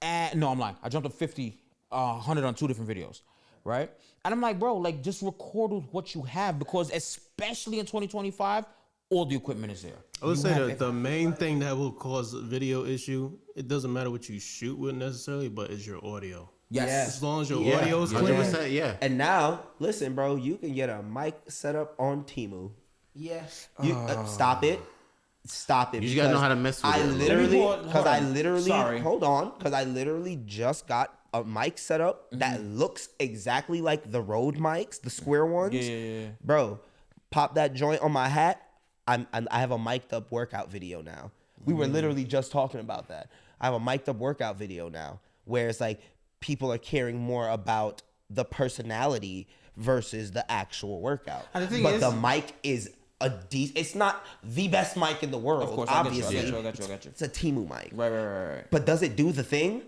And no, I'm lying. I jumped up 50, 100 on 2 different videos, right? And I'm like, bro, like just record with what you have because especially in 2025, all the equipment is there. I would You say have that the main thing that will cause a video issue, it doesn't matter what you shoot with necessarily, but it's your audio. Yes. As long as your Yeah. audio is clear, 100%, yeah. And now, listen, bro, you can get a mic set up on Temu. Yeah. You stop it. Stop it. You just gotta know because how to mess with I it. literally, Hold because I on. literally, Sorry. hold on, because I literally just got a mic set up that looks exactly like the Rode mics, the square ones. Yeah. Bro, pop that joint on my hat. I have a mic'd up workout video now. We were literally just talking about that. I have a mic'd up workout video now where it's like people are caring more about the personality versus the actual workout. And the thing but is- the mic is it's not the best mic in the world, Of course, I get you, obviously. I got you. It's a Temu mic. Right. But does it do the thing?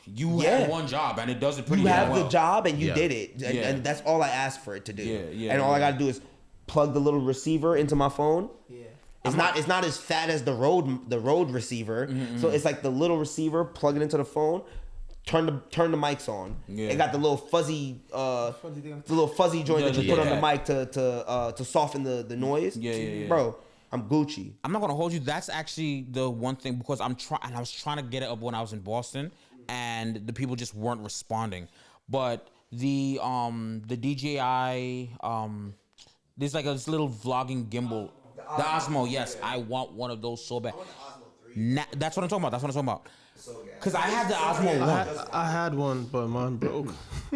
You Yeah. have one job and it does it pretty You have well. the job and you Yeah. did it. And, Yeah. and that's all I asked for it to do. Yeah, and all I yeah. got to do is plug the little receiver into my phone. Yeah. It's not as fat as the Rode receiver. So it's like the little receiver, plug it into the phone, turn the mics on. Yeah. It got the little fuzzy joint that you put on the mic to soften the noise. Yeah. Bro, I'm Gucci. I'm not gonna hold you. That's actually the one thing because I was trying to get it up when I was in Boston, and the people just weren't responding. But the DJI there's like this little vlogging gimbal. The Osmo, yes, I want one of those so bad. That's what I'm talking about. Cause I had the Osmo one. I had one, but mine broke.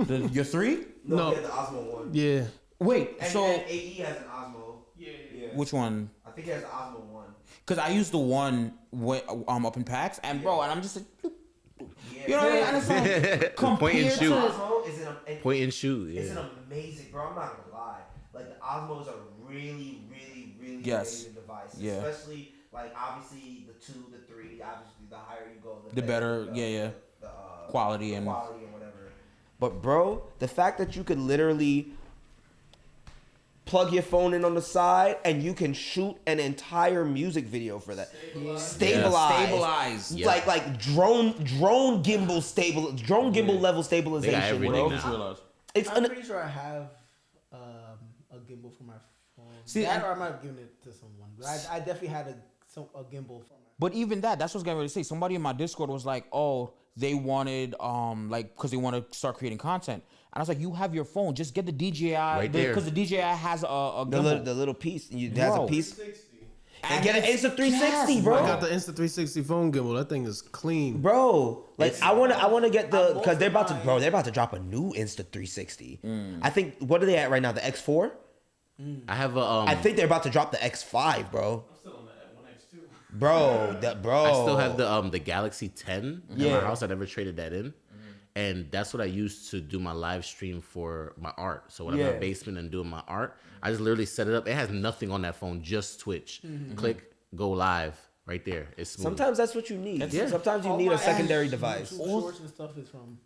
Your 3? No, the Osmo one. Yeah. Wait, so AE has an Osmo. Yeah. Which one? I think he has the Osmo one. Cause I used the one up in PAX, and bro, and I'm just like, you know what I mean? And it's like, Point and shoot. Osmo is an Point and shoot. It's Yeah. an amazing, bro. I'm not gonna lie. Like the Osmo is a really, really, really Yes. amazing device. Yeah. Especially like obviously the 2, the 3. Obviously, the higher you go, The better, the quality and whatever. But bro, the fact that you could literally plug your phone in on the side and you can shoot an entire music video for that. Stabilize. Yeah. Like drone gimbal level stabilization, everything bro. now. I'm pretty sure I have a gimbal for my phone. See, that or I might have given it to someone. But I definitely had a gimbal for my. But even that's what I was getting ready to say. Somebody in my Discord was like, "Oh, they wanted like because they want to start creating content." And I was like, "You have your phone, just get the DJI Right there. because the DJI has a gimbal." The little piece. It has a piece. 360. And get an Insta360, yes, bro. I got the Insta360 phone gimbal. That thing is clean. Bro, like I wanna get the because they're about to drop a new Insta360. I think what are they at right now? The X4. I have a. I think they're about to drop the X5, bro. I'm still on the X2. Bro. I still have the Galaxy 10 in Yeah. my house. I never traded that in. And that's what I used to do my live stream for my art. So when I'm in Yeah. my basement and doing my art, I just literally set it up. It has nothing on that phone, just Twitch. Click, go live, right there. It's smooth. Sometimes that's what you need. Yeah. Sometimes you All need my a secondary YouTube device. shorts and stuff is from.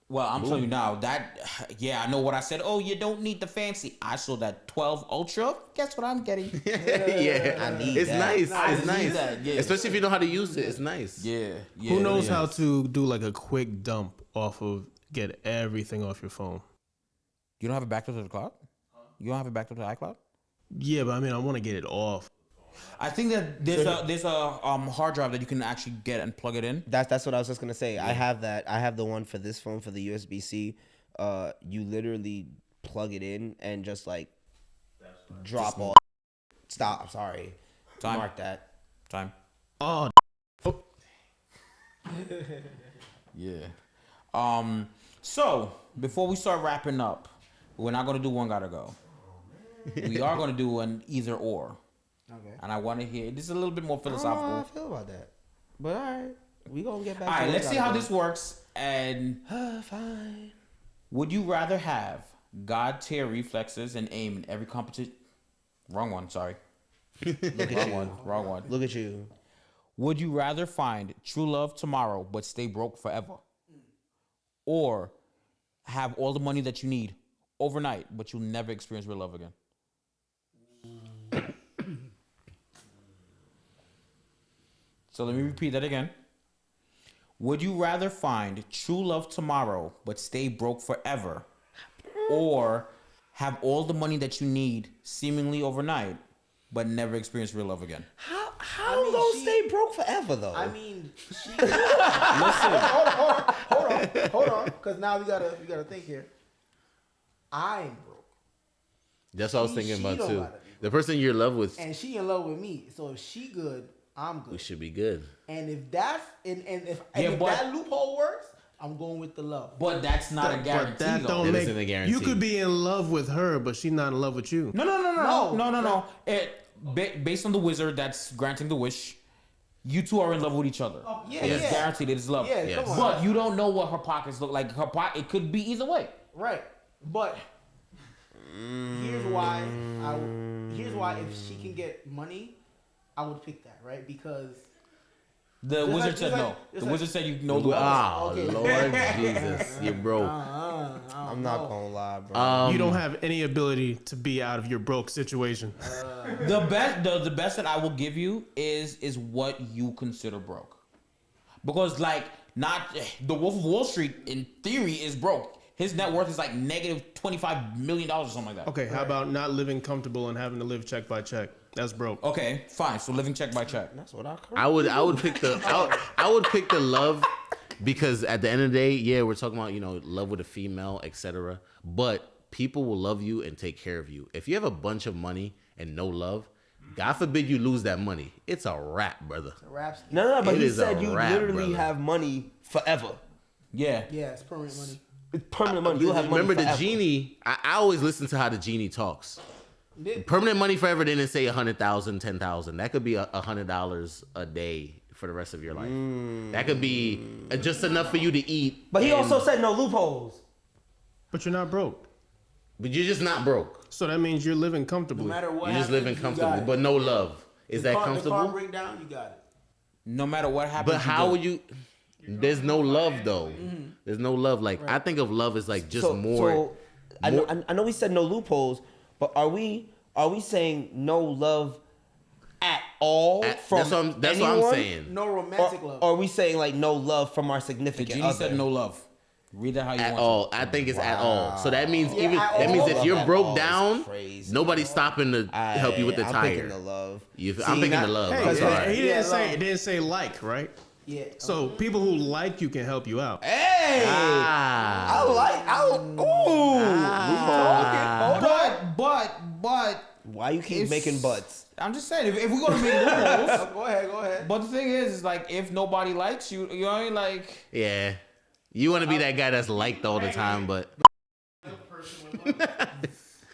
Well, I'm telling you now that I know what I said. Oh, you don't need the fancy. I saw that 12 Ultra. Guess what I'm getting? Yeah, I need it's that. nice. I It's need nice, that, yeah. especially if you know how to use it. It's nice. Yeah. Who knows how to do like a quick dump off of get everything off your phone? You don't have it backed up to the cloud? You don't have it backed up to iCloud? Yeah, but I mean, I want to get it off. I think that there's a hard drive that you can actually get and plug it in. That's what I was just gonna say. I have that. I have the one for this phone for the USB-C. You literally plug it in and just like drop all. Stop. I'm sorry. Time. Mark that. Time. Oh, Yeah. So before we start wrapping up, we're not gonna do one gotta go. We are gonna do an either or. Okay. And I want to hear. This is a little bit more I don't know philosophical. how I feel about that. But all right, we gonna get back. All to right, what let's we see gotta how do. this works. And Fine. would you rather have God tier reflexes and aim in every competition? Wrong one. Sorry. Look at Wrong you. one. Wrong one. Look at you. Would you rather find true love tomorrow but stay broke forever, or have all the money that you need overnight but you'll never experience real love again? So let me repeat that again. Would you rather find true love tomorrow but stay broke forever, or have all the money that you need seemingly overnight but never experience real love again? How gonna stay broke forever though? I mean, she. Listen. hold on, because now we gotta think here. I'm broke, That's what I was thinking She about don't too. gotta be The person you're in love with, and she in love with me. So if she good, I'm we good. should be good. And if that's if Yeah, but- that loophole works, I'm going with the love. But that's not a guarantee. but that though. don't That make. isn't a guarantee. You could be in love with her, but she's not in love with you. No. Based on the wizard that's granting the wish, you two are in love with each other. Yeah, It's yeah. guaranteed it is love. Yeah, Yes. come on. But you don't know what her pockets look like. It could be either way. Right, but here's why. Here's why if she can get money, I would pick that, right? Because The wizard said no. The wizard said you know the Wow, Okay. Lord Jesus, you're broke. I'm not gonna lie, bro. You don't have any ability to be out of your broke situation. The best that I will give you is what you consider broke, because like not the Wolf of Wall Street in theory is broke. His net worth is like negative $25 million or something like that. Okay, how about not living comfortable and having to live check by check? That's broke. Okay, fine. So living check by check. That's what I would pick the love, because at the end of the day, yeah, we're talking about, love with a female, etc. But people will love you and take care of you. If you have a bunch of money and no love, God forbid you lose that money, it's a wrap, brother. Raps. No, but It he is said a you wrap, literally brother. have money forever. Yeah. Yeah, it's permanent money. It's permanent money. You'll have money Remember forever. the genie? I always listen to how the genie talks. Permanent money forever didn't say 100,000, 10,000. That could be $100 a day for the rest of your life. That could be just enough for you to eat. But he and- also said no loopholes. But you're not broke. but you're just not broke. So that means you're living comfortably. No matter what You're just happens, living you comfortably, got it. but no love. Is that The car comfortable? break down, you got it. No matter what happens. But how do. would you? There's no love though. There's no love. Like I think of love as like just more. I know we said no loopholes, but are we saying no love at all from That's what I'm anyone? saying. No romantic love. Or are we saying like no love from our The significant genie other? said no love. Read that how you At want. all, I think it's at all. So that means Yeah, at all. if you're At broke all is down, crazy. nobody's stopping to help you with the I'm tire. picking the love. I'm picking not- the love. Hey, I'm sorry. he didn't Yeah, say love. it didn't say like, right? Yeah. So people who like you can help you out. Hey, Ah. But Why you keep making butts? I'm just saying, if we're gonna make loopholes. Go ahead. But the thing is like, if nobody likes you, you know, like. Yeah, you want to be that guy that's liked all the time, but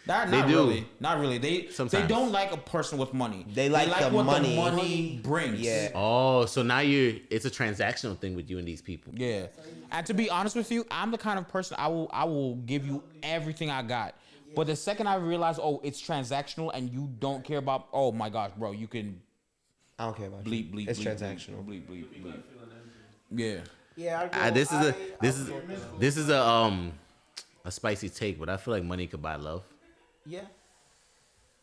Not They do. really. Not really. They Sometimes. don't like a person with money. They like the what money. the money brings. Yeah. oh, so now it's a transactional thing with you and these people. Yeah. And to be honest with you, I'm the kind of person I will give you everything I got. But the second I realize, oh, it's transactional and you don't care about, oh my gosh, bro, you can I don't care about bleep, you. bleep, It's bleep, transactional. bleep, bleep, bleep. Yeah. Yeah. This is a spicy take, but I feel like money could buy love. Yeah.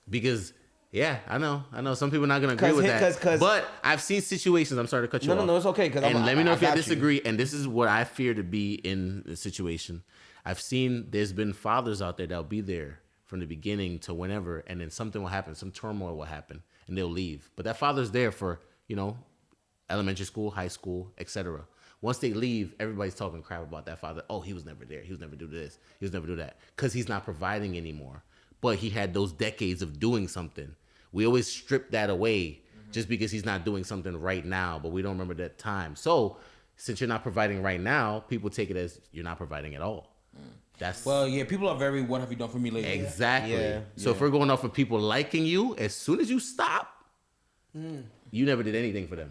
Because I know some people are not gonna agree with that. 'cause- but I've seen situations. I'm sorry to cut you off. No, it's okay. And let me know if you got disagree. And this is what I fear to be in the situation. I've seen there's been fathers out there that'll be there from the beginning to whenever, and then something will happen, some turmoil will happen, and they'll leave. But that father's there for elementary school, high school, etc. Once they leave, everybody's talking crap about that father. Oh, he was never there. He was never do this. He was never do that. Because he's not providing anymore. But he had those decades of doing something. We always strip that away just because he's not doing something right now, but we don't remember that time. So since you're not providing right now, people take it as you're not providing at all. That's Well, yeah, people are very, what have you done for me lately? exactly. Yeah. So if we're going off of people liking you, as soon as you stop, you never did anything for them.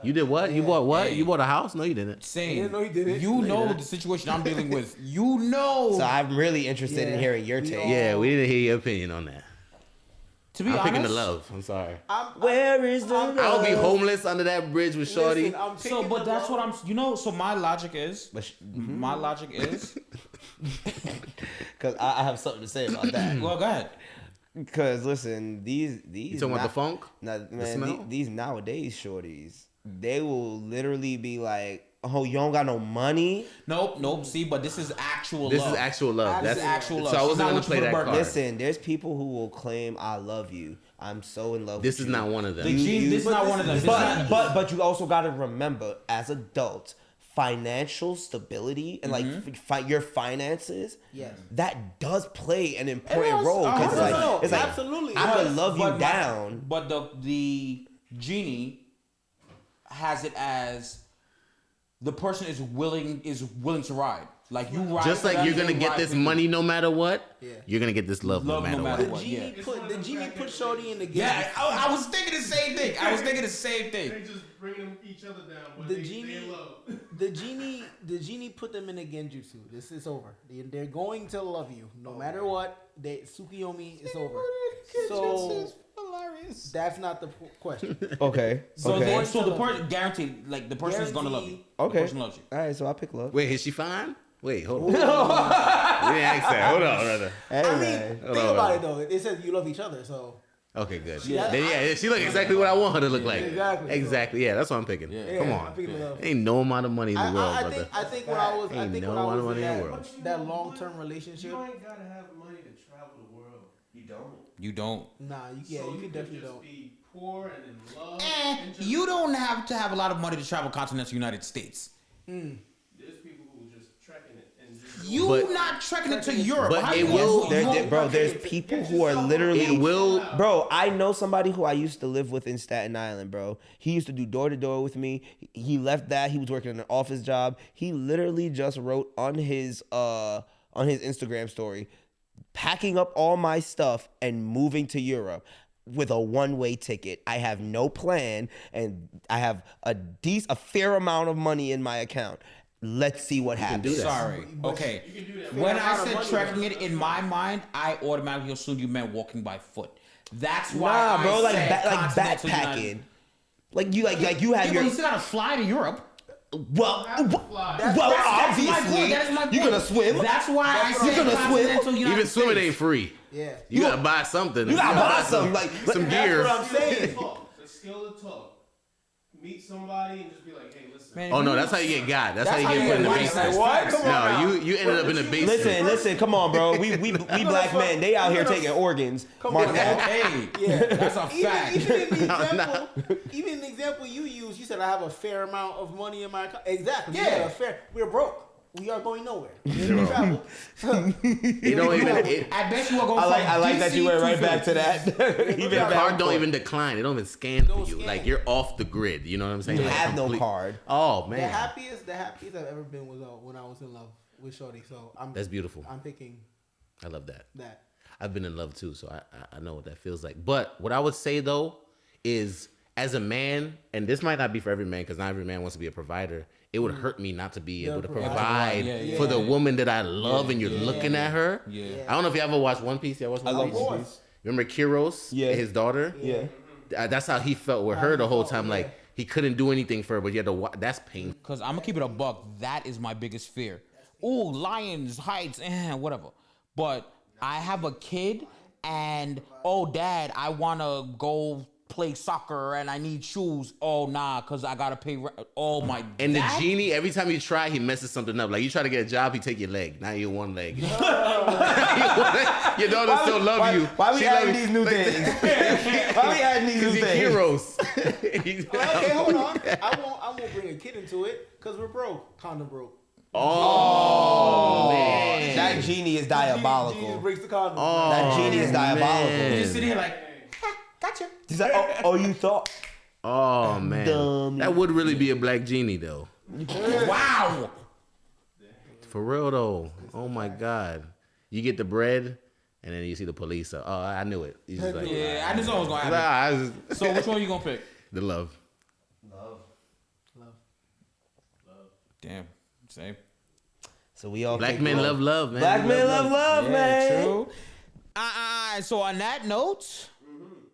You did what? You bought what? Hey. You bought a house? No, you didn't. Same. didn't know he did it. You know the situation I'm dealing with. You know. So I'm really interested in Yeah. hearing your take. Yeah, we didn't hear your opinion on that. to be I'm honest, picking the love. I'm sorry. Where is the love? I'll be homeless under that bridge with Shorty. Listen, I'm So, picking but the that's love. what I'm. So my logic is. My logic is. Because I have something to say about that. Well, go ahead. Because listen, these You talking about the funk? Nah, The man, smell? these nowadays shorties, they will literally be like, "Oh, you don't got no money." Nope. See, but this is actual This love. is actual love. This That's is actual love. So I She's wasn't not gonna with you play for the that birthday. card. Listen, there's people who will claim, "I love you. I'm so in love This with is you." not one of them. The gene. This is not one of them. This is not- But you also got to remember, as adults, financial stability and like your finances, Yes. that does play an important does. role. Because Oh, no, it's like absolutely. I could Yes. love you But down. But the genie has it as the person is willing to ride. Like you ride. Just for like them, you're gonna they get ride this for you. money no matter what, Yeah. you're gonna get this love, no matter what. what. Yeah. The genie put Shorty in the game. Yeah, I was thinking the same thing. They just bringing each other down. But The genie put them in a genjutsu. This is over. They're going to love you no matter what. Tsukiyomi is over. So That's not the question. Okay. So okay. the person guaranteed, like the person is gonna love you. Okay. The person loves you. All right, so I pick love. Wait, is she fine? Wait, hold on. We didn't ask that. Hold on. Hey, I mean, man. think about it though. It says you love each other, so Okay, good. Yeah. Yeah, she look exactly what I want her to look like. exactly. Exactly. Yeah, that's what I'm picking. Yeah, Come I on. pick love. Ain't no amount of money in the world, brother. I think when I was Ain't no when I amount of was money in in the that, world. that long-term relationship, You ain't gotta have money to travel the world. You don't. You don't. nah, you can definitely just don't. be poor and in love. and just, You don't have to have a lot of money to travel continental United States. There's people who just trekking it and just You But- not trekking it to Europe. but How it you will- gonna- There, you there- gonna- bro, there's people who are literally. It will. Bro, I know somebody who I used to live with in Staten Island, bro. He used to do door to door with me. He left that. He was working an office job. He literally just wrote on his Instagram story, packing up all my stuff and moving to Europe with a one-way ticket. I have no plan and I have a fair amount of money in my account. Let's see what happens. that. Sorry. Okay. When I said trekking it, in my mind, I automatically assumed you meant walking by foot. That's why. Nah, bro, I like said continental backpacking. United- Like you have Yeah, your but you still gotta fly to Europe. well, obviously my point. That is my point. you're gonna swim. That's why I You're said gonna swim. continental United Even swimming States. ain't free. Yeah. You gotta buy something. You gotta buy something like some gear. That's what I'm saying. the skill to talk. Meet somebody and just be like, hey, listen. Man, Oh if no, you- that's how you get got. That's That's how how you you get put in the get money. basement. Like, what? Come on No, you ended up in the basement. Listen, come on, bro. We black men. They out here taking organs. Mark that. Hey, Yeah. that's a fact. Even in the example you used, you said I have a fair amount of money in my account. Exactly. Yeah. We're broke. We are going nowhere. Travel. It don't even. I bet you are going. I like that you went right back to that. Your card don't even decline. It don't even scan for you. Like you're off the grid. You know what I'm saying? You Like, have no complete- card. Oh The man, happiest I've ever been was when I was in love with Shorty. So that's beautiful. I'm picking I love that. that. I've been in love too, so I know what that feels like. But what I would say though is, as a man, and this might not be for every man because not every man wants to be a provider. It would hurt me not to be able to provide Yeah, for the woman that I love, and you're looking at her. Yeah. I don't know if you ever watched One Piece. You ever watched One Piece? Of course. Remember Kiros? Yeah. His daughter. Yeah. That's how he felt with her the whole time. Like he couldn't do anything for her, but you had to. That's painful. Because I'm gonna keep it a buck. That is my biggest fear. Ooh, lions, heights, whatever. But I have a kid, and dad, I wanna go play soccer, and I need shoes. Oh nah, cause I gotta pay. Oh my. And that- the genie, every time you try, he messes something up. Like you try to get a job, he take your leg. Now you're one leg. Your daughter still love you. Why we She adding love these you. new things? Why we adding these new Because you're things? heroes. Okay, hold on. I won't bring a kid into it because we're broke. Condom broke. Oh, man. That genie is Jesus diabolical. breaks the condom. That genie is diabolical. man. Just sitting here like, gotcha. He's like, oh, you thought? Oh man, Dummy. that would really be a black genie though. Wow. For real though. Oh my god, you get the bread, and then you see the police. Oh, I knew it. You just like, Yeah, I just know what's gonna happen. I just, So which one you gonna pick? the love. Damn. Same. So we all Black pick men love. love man. Black men love, man. True. So on that note,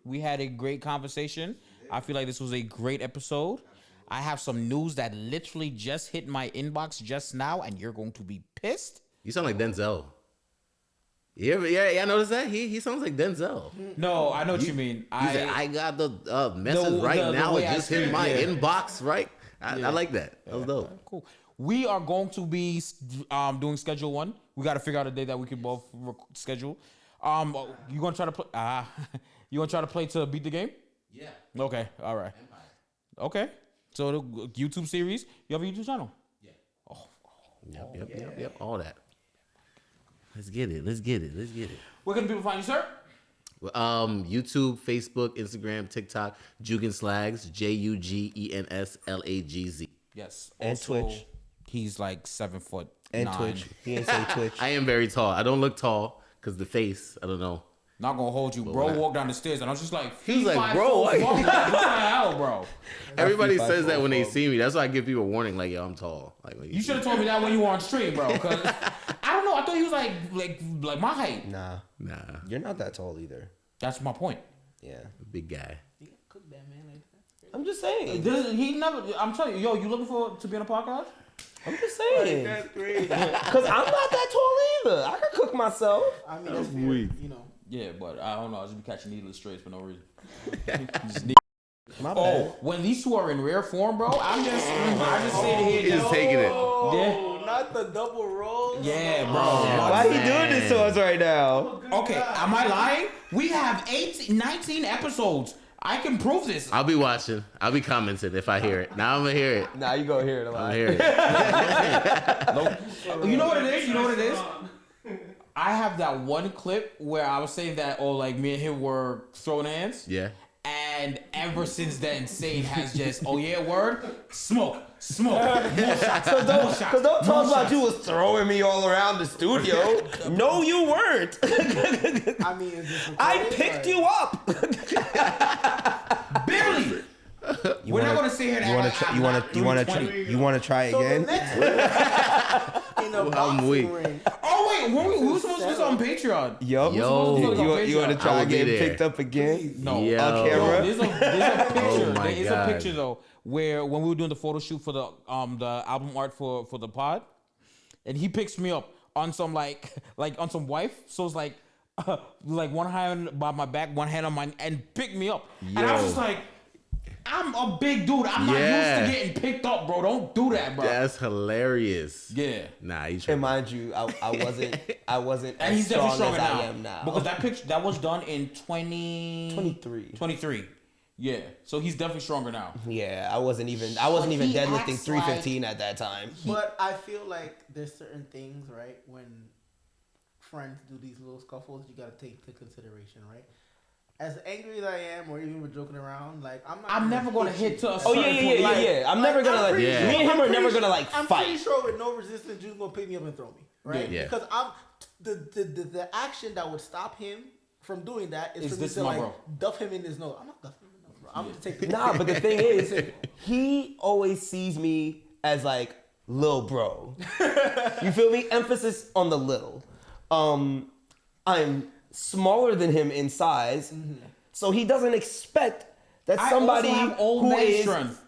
we had a great conversation. I feel like this was a great episode. I have some news that literally just hit my inbox just now, and you're going to be pissed. You sound like Denzel. Yeah, notice that? He sounds like Denzel. No, I know what you mean. He said, I got the message The- right the now. way It I just hit speak, my yeah. inbox, right? I like that. That was dope. Cool. We are going to be doing schedule one. We got to figure out a day that we can both schedule. You gonna try to play? You gonna try to play to beat the game? Yeah. Okay. All right. Okay. So the YouTube series. You have a YouTube channel? Yep. All that. Let's get it. Where can people find you, sir? YouTube, Facebook, Instagram, TikTok, Jugen Slags, JUGENSLAGZ. Yes. And Also, Twitch. He's like 7 foot. And 9. Twitch. He ain't say Twitch. I am very tall. I don't look tall because the face. I don't know. Not gonna hold you, bro. Walked down the stairs, and I was just like, He was like, "5 bro, foot what?" fuck, like, what the hell, bro? Everybody five says that foot when they four. see me. That's why I give people a warning. Like, yo, I'm tall. Like, when You should have told me that when you were on stream, bro. Cause I don't know. I thought he was like my height. Nah, Nah. you're not that tall either. That's my point. Yeah. Big guy. You can cook that, man. Like that. I'm just saying. He never. I'm telling you, yo, you looking for to be on a podcast? I'm just saying. That's crazy. Because I'm not that tall either. I can cook myself. I mean, that's fair, weak. you know. Yeah, but I don't know. I just be catching needless strays for no reason. Just My bad. oh, when these two are in rare form, bro, I just sit here. He's just taking it. Yeah. Oh, not the double rolls. Yeah, bro. Why he doing this to us right now? Okay, am I lying? We have 19 episodes. I can prove this. I'll be watching. I'll be commenting if I hear it. Now I'm gonna hear it. Nah, you gonna hear it a I'm lot. gonna hear it. Nope. You know what it is? You know what it is? I have that one clip where I was saying that, oh, like me and him were throwing hands. Yeah. And ever since then, Sane has just, oh yeah, word, smoke, more shots, more shots. Because don't talk about you was throwing me all around the studio. No, you weren't. I mean, is this I recorded? picked Like, you up. Barely. We're not gonna sit here and You want to try So the again? next one in a boxing weak. ring. Oh wait, we were supposed to do this on Patreon. Yup. Yo. You want to I try will be getting there. picked up again? No, Yo. On camera? There's a picture. Oh my There is a God. picture though where when we were doing the photo shoot for the album art for the pod, and he picks me up on some like on some wife. So it's like one hand by my back, one hand on my and pick me up. And I was Yo. just like, I'm a big dude. I'm not Yeah. used to getting picked up, bro. Don't do that, bro. That's hilarious. Yeah. Nah, he's And mind you, I wasn't And as he's definitely strong stronger as now. I am now. Because that picture that was done in 23. 23. Yeah. So he's definitely stronger now. Yeah, I wasn't even He deadlifting acts 315 at that time. But I feel like there's certain things, right? When friends do these little scuffles, you gotta take into consideration, right? As angry as I am, or even we're joking around, like I'm never gonna hit to a Oh yeah, certain yeah, point. yeah, Like, yeah. I'm never gonna like. Yeah. Me and him I'm are pretty never sure- gonna like I'm fight. pretty sure with no resistance, you're gonna pick me up and throw me, right? Yeah. Because I'm the action that would stop him from doing that is Is for me this to my like bro? duff him in his nose. I'm not duffing him in his nose, bro. I'm gonna take Nah, but the thing is, he always sees me as like lil bro. You feel me? Emphasis on the little. I'm smaller than him in size, so he doesn't expect that somebody I also have old who man is. strength.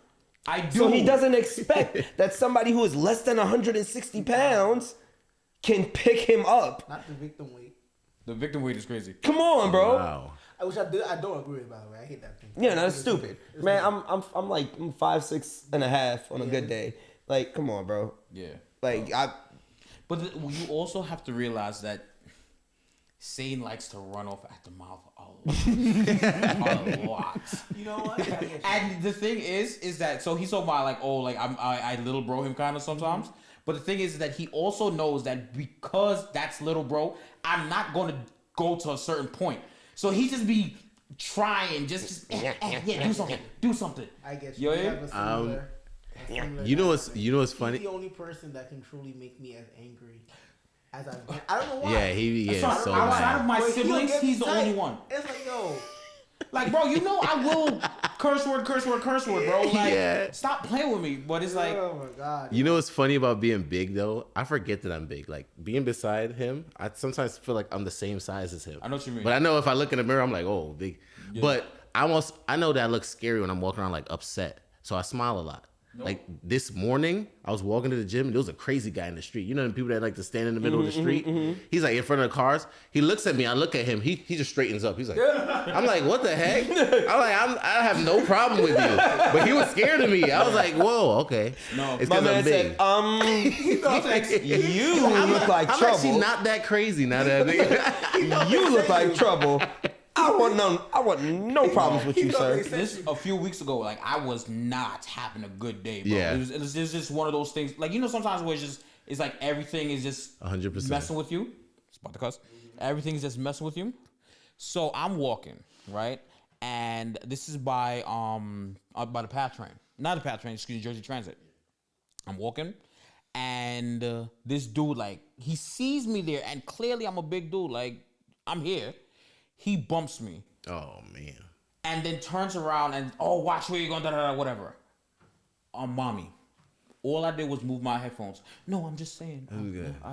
I do. So he doesn't expect that somebody who is less than 160 pounds can pick him up. not the victim weight. The victim weight is crazy. Come on, bro. Wow. I wish I did. I don't agree with it, by the way. I hate that thing. Yeah, no, that's stupid. Man, weird. I'm like I'm 5'6.5" on a good day. Like, come on, bro. Yeah. Like But you also have to realize that Sane likes to run off at the mouth a lot. You know what? I get you. And the thing is that so he's talking about like, oh, like I little bro him kind of sometimes. But the thing is that he also knows that because that's little bro, I'm not going to go to a certain point. So he just be trying, do something. I get you. Yo, We yeah? have a similar You know what's He's funny? the only person that can truly make me as angry as I've been. I don't know why. Yeah, he gets So so outside of mad. my But he'll siblings, get he's the tight. only one. It's like, yo, Like, bro, you know I will curse word, bro. Like, Yeah. stop playing with me. But it's like, oh my god. You know what's funny about being big though? I forget that I'm big. Like being beside him, I sometimes feel like I'm the same size as him. I know what you mean. But I know if I look in the mirror, I'm like, oh, big. But I know that I look scary when I'm walking around like upset. So I smile a lot. Like this morning, I was walking to the gym and there was a crazy guy in the street. You know the people that like to stand in the middle of the street? He's like in front of the cars. He looks at me. I look at him. He just straightens up. He's like, I'm like, what the heck? I'm like, I have no problem with you. But he was scared of me. I was like, whoa, okay. No. It's my 'cause man I'm big. said, you look like I'm trouble. actually not that crazy now that I think. You look like trouble. I want no problems with you, sir. this a few weeks ago, like I was not having a good day, bro. Yeah. It was just one of those things. Like, you know, sometimes where it's like everything is just 100%. messing with you. It's about to cuss. Everything's just messing with you. So I'm walking, right? And this is by the PATH train. Not the PATH train, excuse me, Jersey Transit. I'm walking, and this dude, like, he sees me there, and clearly I'm a big dude. Like, I'm here. He bumps me. Oh man. And then turns around and, oh, watch where you're going, whatever. Mommy. All I did was move my headphones. No, I'm just saying.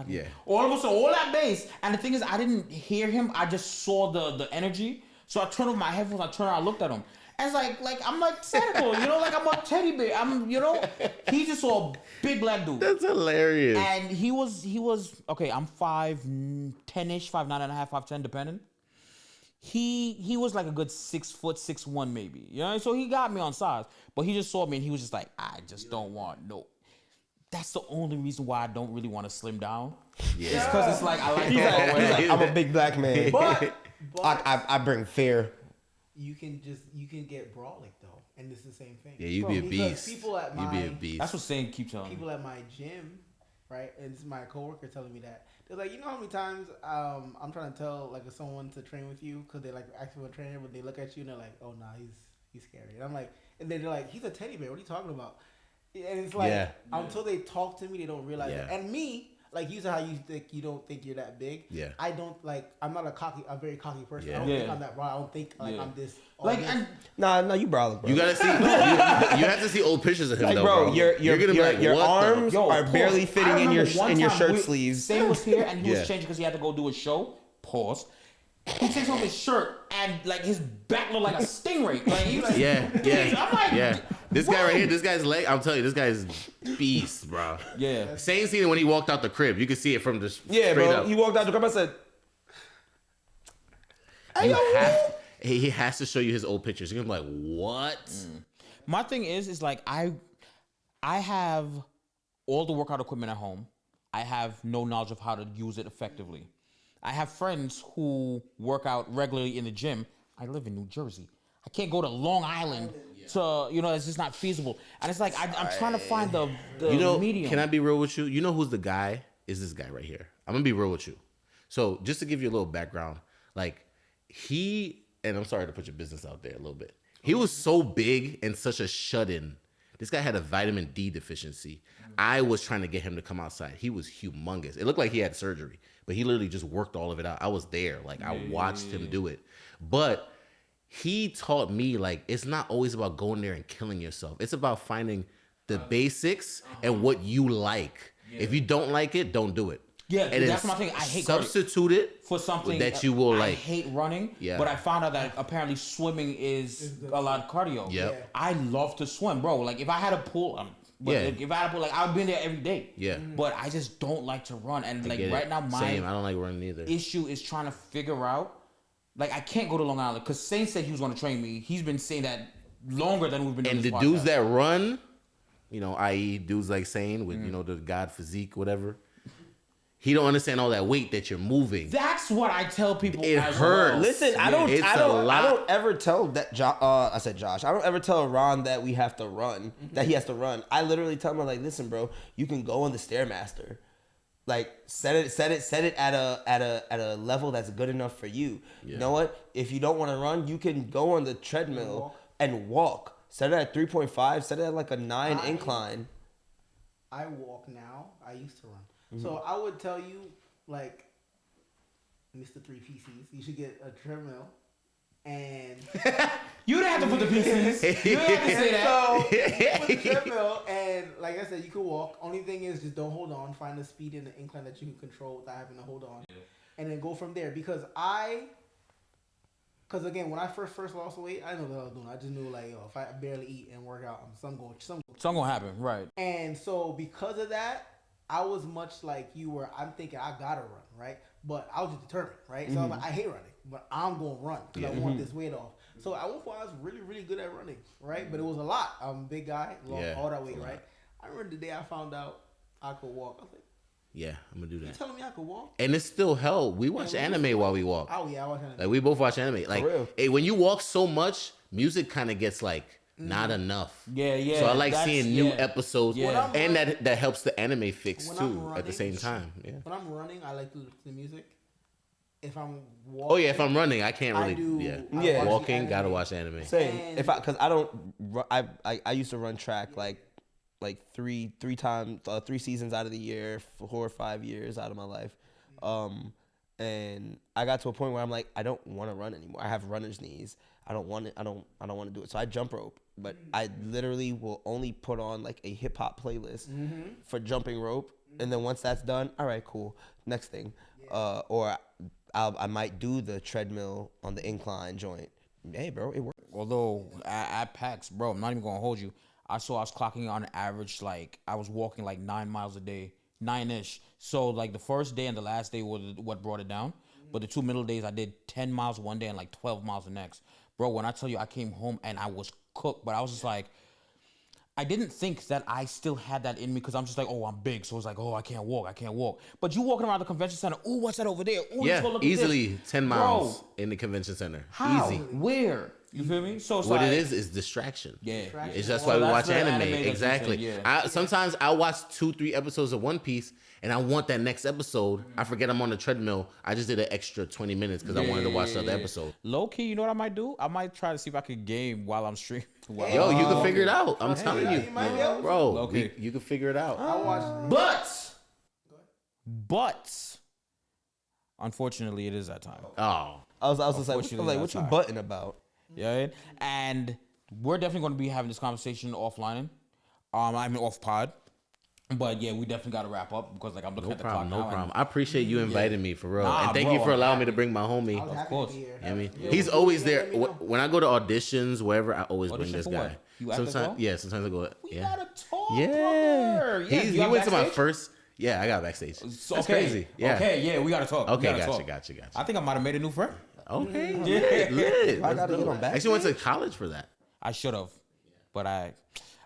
Yeah. All of a sudden, all that bass. And the thing is, I didn't hear him. I just saw the energy. So I turned on my headphones. I turned around, I looked at him. And it's like I'm like Santa Claus, you know, like I'm a teddy bear. He just saw a big black dude. That's hilarious. And he was okay. I'm 5'10" 5'9.5", 5'10", depending. He was like a good 6 foot 6'1" maybe. You know, so he got me on size. But he just saw me and he was just like, I just don't want no. That's the only reason why I don't really want to slim down. Yeah. It's because it's like I like. He's like, I'm a big black man. But I bring fear. you can get brolic though, and it's the same thing. Yeah, you'd be a Because beast. people at You'd be a beast. That's what Sane keeps telling me. people at my gym, right? And it's my coworker telling me that. They're like, you know how many times I'm trying to tell like someone to train with you because they like asking for a trainer, but they look at you and they're like, oh nah, he's scary. And I'm like, and then they're like, he's a teddy bear. What are you talking about? And it's like until they talk to me, they don't realize it. And me, like you said, how you don't think you're that big. Yeah. I don't like. I'm not a very cocky person. Yeah. I don't think I'm that broad. I don't think like I'm this. Like, this. and Nah, you brolic, bro. You gotta see. You have to see old pictures of him, like, though, bro, bro. your You're gonna be like, your what arms are pause. barely I fitting in remember one your time shirt sleeves. Sane was here and he Yeah. was changing because he had to go do a show. Pause. He takes off his shirt and like his back looked like a stingray. Like he was, I'm like, This guy right here, this guy's leg. I'm telling you, this guy's beast, bro. Yeah. Same scene when he walked out the crib. You could see it from the Yeah, straight bro. up. He walked out the crib. I said, He has to show you his old pictures. You're gonna be like, what? My thing is like I have all the workout equipment at home. I have no knowledge of how to use it effectively. I have friends who work out regularly in the gym. I live in New Jersey. I can't go to Long Island to, it's just not feasible. And it's like, I'm trying to find the medium. Can I be real with you? You know who's the guy? Is this guy right here. I'm gonna be real with you. So just to give you a little background, like and I'm sorry to put your business out there a little bit. He was so big and such a shut-in. This guy had a vitamin D deficiency. I was trying to get him to come outside. He was humongous. It looked like he had surgery, but he literally just worked all of it out. I was there. Like, I watched him do it. But he taught me, like, it's not always about going there and killing yourself. It's about finding the basics and what you like. If you don't like it, don't do it. Yeah, and that's my thing. I hate substitute it for something that you will like. I hate running, but I found out that apparently swimming is a lot of cardio. Yep. I love to swim, bro. Like if I had a pool, if I had a pool, like I've been there every day. Yeah. But I just don't like to run, and like right now I don't like running either. Issue is trying to figure out. Like I can't go to Long Island because Saint said he was going to train me. He's been saying that longer than we've been doing and this the podcast. dudes that run, i.e. dudes like Sane with the god physique, whatever. He don't understand all that weight that you're moving. That's what I tell people. It hurts. Listen, I don't ever tell that I said Josh. I don't ever tell Ron that we have to run. That he has to run. I literally tell him like, listen, bro, you can go on the Stairmaster. Like set it at a level that's good enough for you. Yeah. You know what? If you don't want to run, you can go on the treadmill and walk. Set it at 3.5. Set it at like a 9 incline. I walk now. I used to run. So I would tell you, like, Mr. 3 PCs, you should get a treadmill, and you didn't have to put the PCs. You didn't have to say that. So you put the treadmill, and like I said, you can walk. Only thing is, just don't hold on. Find the speed and the incline that you can control without having to hold on, and then go from there. Because again, when I first lost weight, I didn't know what I was doing. I just knew like, if I barely eat and work out, something gonna happen, right? And so because of that, I was much like you were. I'm thinking I gotta run, right? But I was just determined, right? So I was like, I hate running, but I'm gonna run because I want this weight off. So at one point I was really, really good at running, right? But it was a lot. I'm a big guy, lost all that weight, right? I remember the day I found out I could walk. I was like, yeah, I'm gonna do that. You telling me I could walk? And it's still hell. We watch anime while we walk. Oh yeah, I watch anime. Like we both watch anime. Like when you walk so much, music kind of gets like not enough. Yeah. So I like seeing new episodes, and running, that helps the anime fix too at the same time. Yeah. When I'm running, I like to listen to music. If I'm walking, if I'm running, I can't really. Walking, gotta watch anime. Same. Because I don't, I used to run track like three seasons out of the year, 4 or 5 years out of my life. And I got to a point where I'm like, I don't want to run anymore. I have runner's knees. I don't want to do it. So I jump rope, but I literally will only put on like a hip hop playlist for jumping rope. And then once that's done, all right, cool. Next thing. Or I might do the treadmill on the incline joint. Hey, bro, it works. Although at PAX, bro, I'm not even gonna hold you. I was clocking on average, like I was walking like 9 miles a day, 9-ish. So like the first day and the last day was what brought it down. But the 2 middle days, I did 10 miles one day and like 12 miles the next. Bro, when I tell you I came home and I was cooked, but I was just like, I didn't think that I still had that in me because I'm just like, oh, I'm big. So it's like, oh, I can't walk. But you walking around the convention center, ooh, what's that over there? Ooh, let's go look easily at this. 10 miles Bro, in the convention center. how? Easy. Where? You feel me? So it's What like, it is distraction. Yeah. It's just Well, why we that's watch the anime. anime that you Exactly. said, yeah. Sometimes I watch 2-3 episodes of One Piece and I want that next episode. I forget I'm on the treadmill. I just did an extra 20 minutes because I wanted to watch the other episode. Low key, you know what I might do? I might try to see if I could game while I'm streaming. Yo, you can figure it out. I'm telling you. you might be able to. Bro, Okay. you can figure it out. I watched. But unfortunately, it is that time. Oh. I was just like, Unfortunately, what you that's butting about? Yeah, and we're definitely going to be having this conversation offline. I mean off pod. But yeah, we definitely got to wrap up because like I'm looking at the clock now. No problem. I appreciate you inviting me for real. Nah, and thank bro, you for I'm allowing me happy. to bring my homie. I was happy course. to be here. I mean, Yeah, he's we- always we- there. let me know. When I go to auditions, wherever, I always bring Audition this for guy. what? You act as well? Yeah, sometimes I go. We Yeah, gotta talk, yeah. brother. Yeah, He you got went to my backstage? first. Yeah, I got backstage. So, That's okay, crazy. Yeah. Okay, yeah, we gotta talk. We Okay, gotta talk. gotcha. I think I might have made a new friend. Okay, Yeah. lit. I gotta Let's get go. on backstage? Actually, went to college for that. I should have, but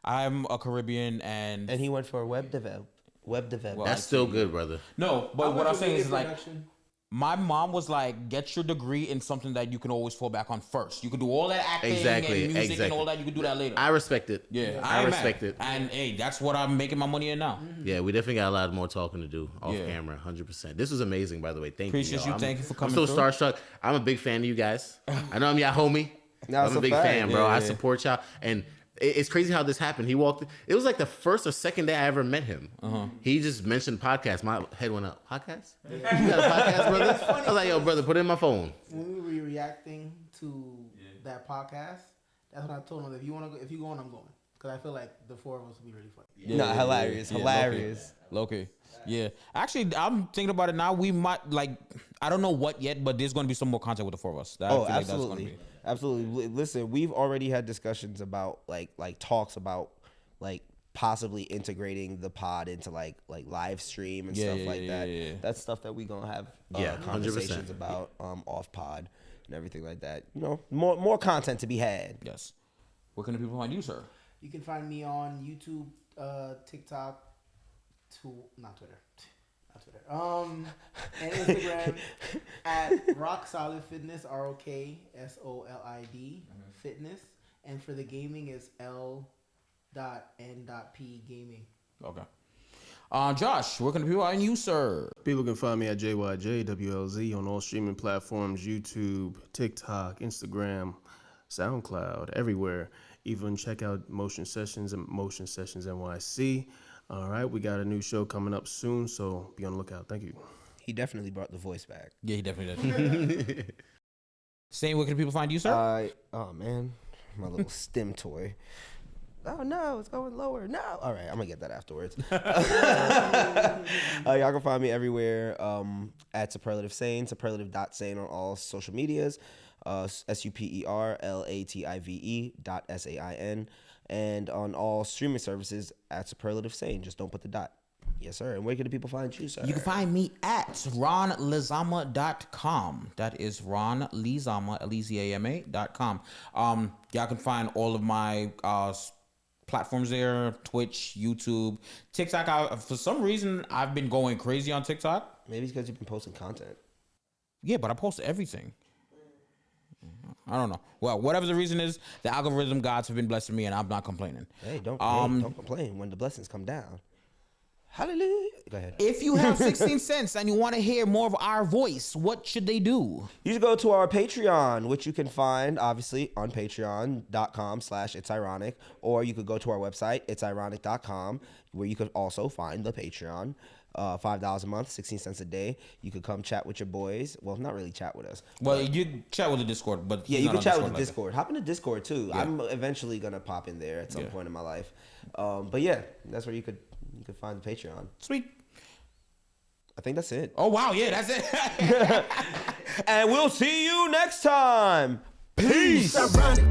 I'm a Caribbean and And he went for web develop. Well, That's still good, brother. no. I But went what I'm for saying media is like, production. my mom was like, get your degree in something that you can always fall back on first. You can do all that acting Exactly, and music and exactly. all that. You can do that later. I respect it. Yeah, I ain't respect mad. it. And hey, that's what I'm making my money in now. Yeah, we definitely got a lot more talking to do off Yeah. camera, 100%. This was amazing, by the way. Thank Appreciate you. you. Yo. Thank you for coming I'm so through. starstruck. I'm a big fan of you guys. I know I'm your homie. Nah, I'm it's a a big fact. fan, bro. Yeah, I yeah. support y'all. And it's crazy how this happened. He walked. It was like the first or second day I ever met him. He just mentioned podcast. My head went up. Podcast? You got a podcast, brother? I was like, yo, brother, put it in my phone. When we were reacting to that podcast, that's when I told him that if you want to go, if you going, I'm going, because I feel like the four of us will be really funny. Nah, hilarious. Yeah, Hilarious. Low-key. Yeah. Actually, I'm thinking about it now. We might, like, I don't know what yet, but there's going to be some more content with the four of us. I feel like that's gonna Absolutely. be- Absolutely. Listen, we've already had discussions about like talks about like possibly integrating the pod into like live stream and Yeah, stuff yeah, like yeah, that. yeah. That's stuff that we gonna have Yeah, 100%. conversations about off pod and everything like that. You know, more content to be had. Yes. Where can the people find you, sir? You can find me on YouTube, TikTok, not Twitter, and Instagram at Rock Solid Fitness, ROKSOLID Fitness, and for the gaming is L.N.P Gaming. Okay. Josh, where can the people find you, sir? People can find me at JYJWLZ on all streaming platforms, YouTube, TikTok, Instagram, SoundCloud, everywhere. Even check out Motion Sessions and Motion Sessions NYC. All right, we got a new show coming up soon, so be on the lookout. Thank you. He definitely brought the voice back. Yeah, he definitely does. Same, where can people find you, sir? Oh man, my little stem toy. Oh no, it's going lower. No. All right, I'm gonna get that afterwards. Y'all can find me everywhere at Superlative Sane, superlative.sane on all social medias. SUPERLATIVE.SAIN, and on all streaming services at Superlative Sane. Just don't put the dot. Yes, sir. And where can the people find you, sir? You can find me at ronlizama.com. That is Ron Lizama, Lezama.com. Y'all can find all of my platforms there: Twitch, YouTube, TikTok. For some reason, I've been going crazy on TikTok. Maybe it's because you've been posting content. Yeah, but I post everything. I don't know. Well, whatever the reason is, the algorithm gods have been blessing me, and I'm not complaining. Hey, don't complain when the blessings come down. Hallelujah. Go ahead. If you have 16 cents and you want to hear more of our voice, what should they do? You should go to our Patreon, which you can find, obviously, on patreon.com/itsironic, or you could go to our website, itsironic.com, where you could also find the Patreon. $5 a month, 16 cents a day. You could come chat with your boys. Well, not really chat with us. Well, you chat with the Discord, but Yeah, he's you not can on chat with the like Discord. Hop in the Discord, too. Yeah. I'm eventually going to pop in there at some Yeah. point in my life. But yeah, that's where you could find the Patreon. that. Sweet. I think that's it. Oh, wow. Yeah, that's it. And we'll see you next time. Peace. I run it.